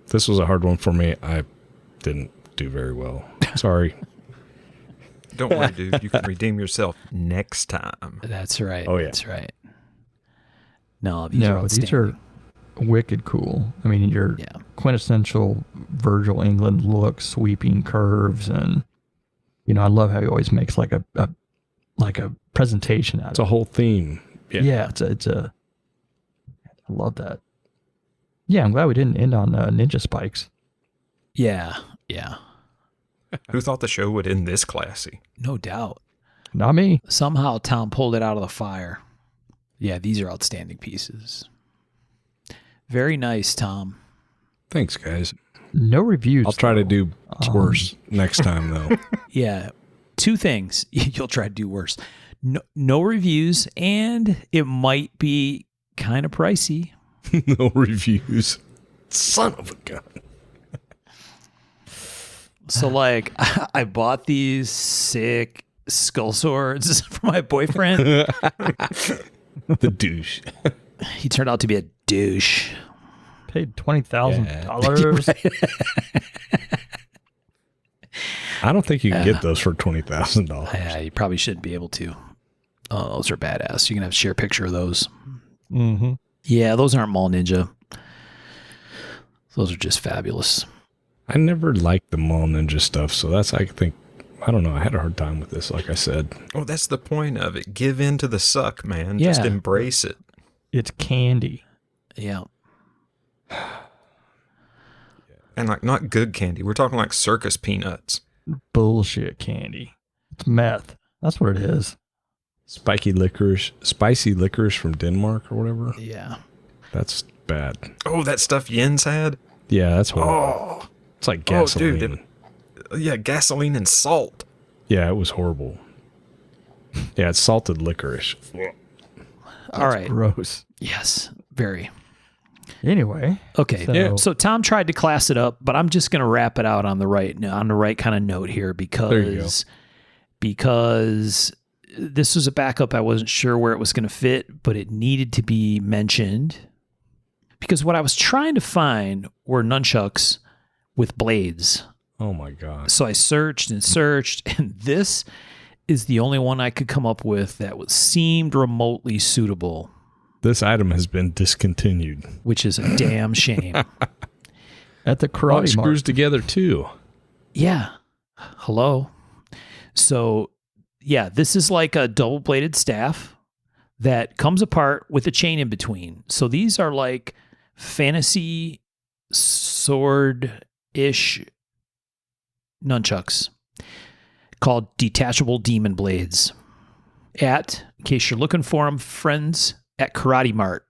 this was a hard one for me. I didn't do very well. Sorry. Don't worry, dude. You can redeem yourself next time. That's right. Oh, yeah. That's right. No, these are These outstanding. are wicked cool. I mean, your Yeah. quintessential Virgil England look, sweeping curves, and I love how he always makes like a presentation out It's of a whole theme. it. Yeah, it's a. I love that. Yeah, I'm glad we didn't end on ninja spikes. Yeah. Yeah. Who thought the show would end this classy? No doubt. Not me. Somehow Tom pulled it out of the fire. Yeah, these are outstanding pieces. Very nice, Tom. Thanks, guys. No reviews. I'll try to though. do worse next time, though. Yeah. Two things you'll try to do worse. No reviews, and it might be kind of pricey. No reviews. Son of a gun. So, like, I bought these sick skull swords for my boyfriend. The douche. He turned out to be a douche. Paid $20,000. I don't think you can get those for $20,000. Yeah, you probably shouldn't be able to. Oh, those are badass. You can have to share a picture of those. Mm-hmm. Yeah, those aren't Mall Ninja. Those are just fabulous. I never liked the Mall Ninja stuff, so that's, I think, I don't know. I had a hard time with this, like I said. Oh, that's the point of it. Give in to the suck, man. Yeah. Just embrace it. It's candy. Yeah. And like not good candy. We're talking like circus peanuts. Bullshit candy. It's meth. That's what it is. Spicy licorice from Denmark or whatever. Yeah. That's bad. Oh, that stuff Jens had? Yeah, that's horrible. Oh, It's like Oh, gasoline. dude, yeah, gasoline and salt. Yeah, it was horrible. Yeah, it's salted licorice. All right. Gross. Yes. Very. Anyway. Okay. So- So Tom tried to class it up, but I'm just going to wrap it out on the right kind of note here There you go. because this was a backup. I wasn't sure where it was going to fit, but it needed to be mentioned because what I was trying to find were nunchucks with blades. Oh my God. So I searched and searched, and this is the only one I could come up with that seemed remotely suitable, This item has been discontinued. which is a damn shame. At the Oh, it karate screws mart. together too. Yeah. Hello. So, yeah, this is like a double-bladed staff that comes apart with a chain in between. So these are like fantasy sword-ish nunchucks called detachable demon blades. In case you're looking for them, friends, at Karate Mart.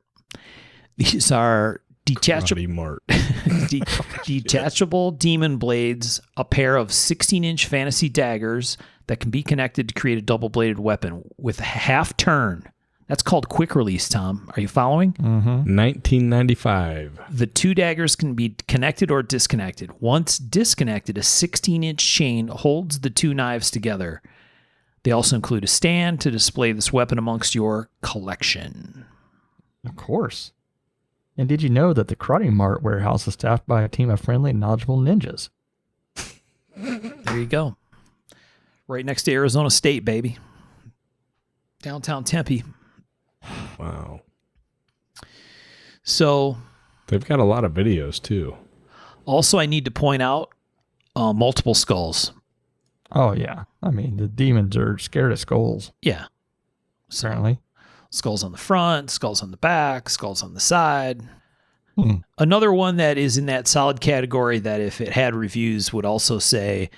These are detachable Karate Mart. detachable demon blades, a pair of 16-inch fantasy daggers that can be connected to create a double-bladed weapon with a half turn. That's called quick release, Tom. Are you following? Mm-hmm. 1995. The two daggers can be connected or disconnected. Once disconnected, a 16-inch chain holds the two knives together. They also include a stand to display this weapon amongst your collection. Of course. And did you know that the Karate Mart warehouse is staffed by a team of friendly and knowledgeable ninjas? There you go. Right next to Arizona State, baby. Downtown Tempe. Wow. So, They've got a lot of videos too. also I need to point out multiple skulls. Oh, yeah. I mean, the demons are scared of skulls, Yeah. So, apparently. skulls on the front, skulls on the back, skulls on the side. Another one that is in that solid category that if it had reviews would also say,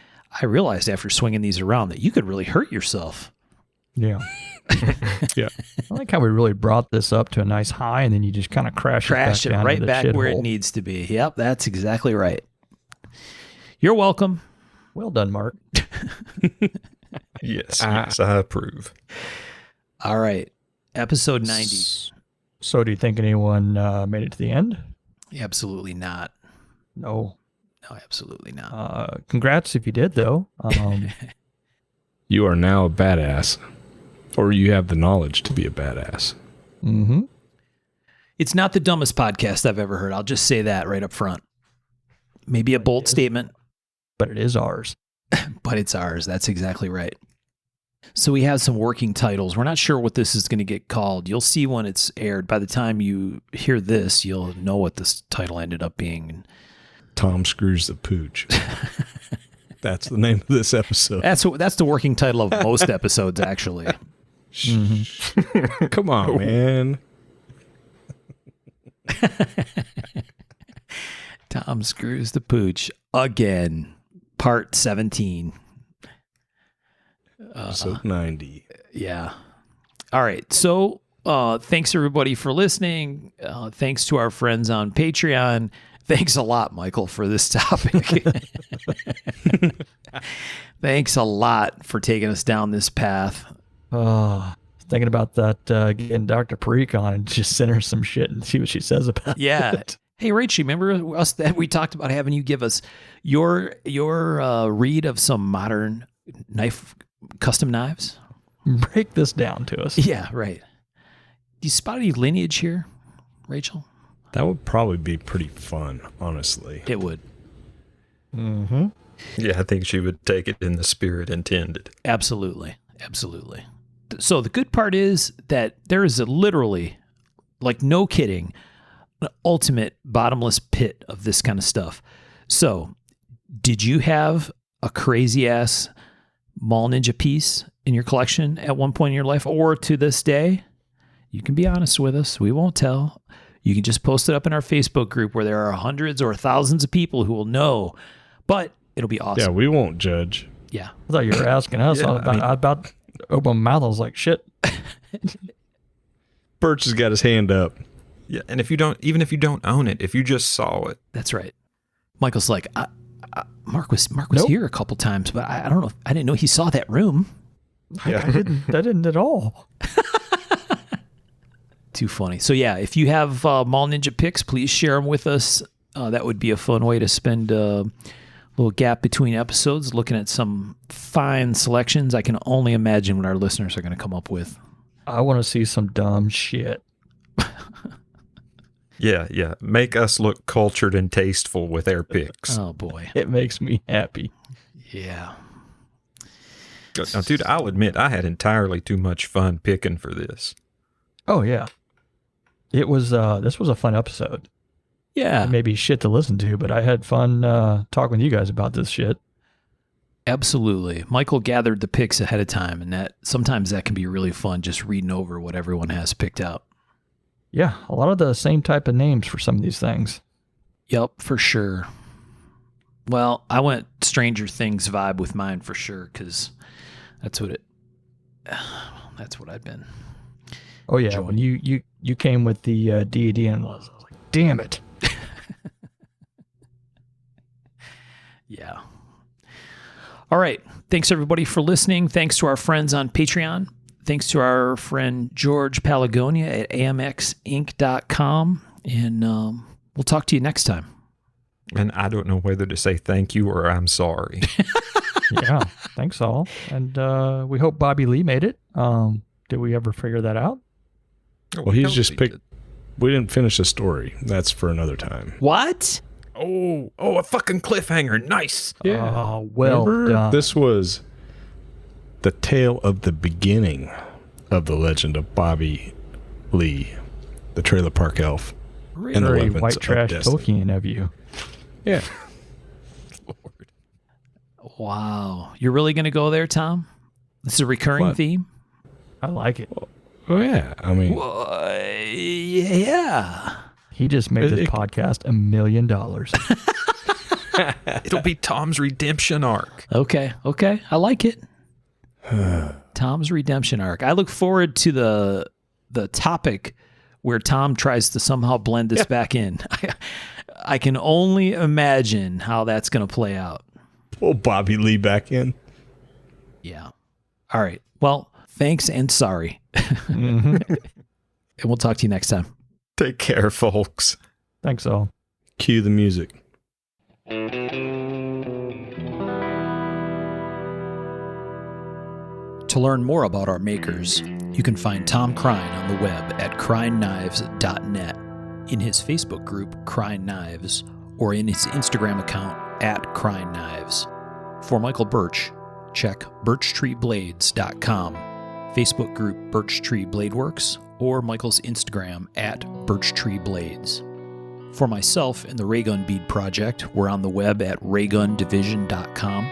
I realized after swinging these around that you could really hurt yourself. Yeah. Yeah. I like how we really brought this up to a nice high, and then you just kind of crash It down right into the back where it shithole. needs to be. Yep, that's exactly right. You're welcome. Well done, Mark. Yes, yes, I approve. All right. Episode 90. So do you think anyone made it to the end? Absolutely not. No. No, absolutely not. Congrats if you did, though. You are now a badass, or you have the knowledge to be a badass. Mm-hmm. It's not the dumbest podcast I've ever heard. I'll just say that right up front. Maybe a bold statement, But it is ours. but it's ours. That's exactly right. So we have some working titles. We're not sure what this is going to get called. You'll see when it's aired. By the time you hear this, you'll know what this title ended up being. Tom Screws the Pooch. That's the name of this episode. That's the working title of most episodes, actually. Come on, man. Tom Screws the Pooch again, part 17. Episode 90. Yeah. All right. So thanks everybody for listening. Thanks to our friends on Patreon. Thanks a lot, Michael, for this topic. Thanks a lot for taking us down this path. Thinking about that, getting Dr. Parikh on and just send her some shit and see what she says about Yeah. it. Hey, Rachel, remember us that we talked about having you give us your read of some modern custom knives? Break this down to us. Yeah, right. Do you spot any lineage here, Rachel? That would probably be pretty fun, honestly. It would. Mm-hmm. Yeah, I think she would take it in the spirit intended. Absolutely. Absolutely. So the good part is that there is a literally, like no kidding, an ultimate bottomless pit of this kind of stuff. So did you have a crazy ass Mall Ninja piece in your collection at one point in your life or to this day? You can be honest with us. We won't tell. You can just post it up in our Facebook group where there are hundreds or thousands of people who will know, but it'll be awesome. Yeah, we won't judge. Yeah. I thought you were asking us. Yeah, I about to open my mouth. I was like, shit. Birch has got his hand up. Yeah, and even if you don't own it, if you just saw it, That's right. Michael's like, Mark was Nope. here a couple times, but I don't know. I didn't know he saw that room. I didn't at all. Too funny. So yeah, if you have Mall Ninja picks, please share them with us. That would be a fun way to spend a little gap between episodes, looking at some fine selections. I can only imagine what our listeners are going to come up with. I want to see some dumb shit. yeah, make us look cultured and tasteful with our picks. Oh boy. It makes me happy. Yeah. Now, dude, I'll admit I had entirely too much fun picking for this. Oh yeah. It was this was a fun episode. Yeah. Maybe shit to listen to, but I had fun talking with you guys about this shit. Absolutely. Michael gathered the picks ahead of time, and that sometimes that can be really fun, just reading over what everyone has picked out. Yeah, a lot of the same type of names for some of these things. Yep, for sure. Well, I went Stranger Things vibe with mine for sure, because that's what I've been. Oh yeah, Joy. when you came with the D&D and I was like, damn it. Yeah. All right. Thanks everybody for listening. Thanks to our friends on Patreon. Thanks to our friend George Palagonia at amxinc.com. And we'll talk to you next time. And I don't know whether to say thank you or I'm sorry. Yeah, thanks all. And we hope Bobby Lee made it. Did we ever figure that out? Well, he's Hell, just he picked. did. We didn't finish the story. That's for another time. What? Oh, a fucking cliffhanger. Nice. Oh, well Remember? done. This was the tale of the beginning of the legend of Bobby Lee, the Trailer Park Elf. And the Very weapons white of trash destiny. Tolkien of you. Yeah. Wow. You're really going to go there, Tom? This is a recurring What? theme? I like it. Oh, yeah. I mean, Yeah. He just made this podcast $1 million. It'll be Tom's redemption arc. Okay. I like it. Tom's redemption arc. I look forward to the topic where Tom tries to somehow blend this back in. I can only imagine how that's going to play out. Pull Bobby Lee back in. Yeah. All right. Well, thanks and sorry. Mm-hmm. And we'll talk to you next time. Take care, folks. Thanks all. Cue the music. To learn more about our makers, you can find Tom Crine on the web at crineknives.net, in his Facebook group, Crine Knives, or in his Instagram account, at Crine Knives. For Michael Birch, check birchtreeblades.com, Facebook group Birch Tree Blade Works, or Michael's Instagram at birchtreeblades. For myself and the Raygun Bead Project, we're on the web at raygundivision.com.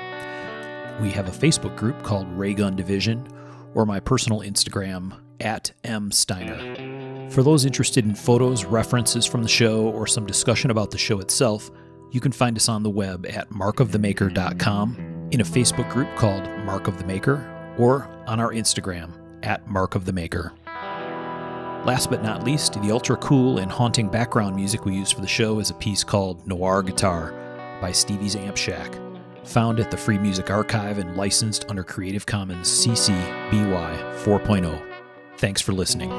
We have a Facebook group called Raygun Division, or my personal Instagram, at msteiner. For those interested in photos, references from the show, or some discussion about the show itself, you can find us on the web at markofthemaker.com, in a Facebook group called Mark of the Maker, or on our Instagram, at Mark of the Maker. Last but not least, the ultra cool and haunting background music we use for the show is a piece called Noir Guitar by Stevie's Amp Shack, found at the Free Music Archive and licensed under Creative Commons CC BY 4.0. Thanks for listening.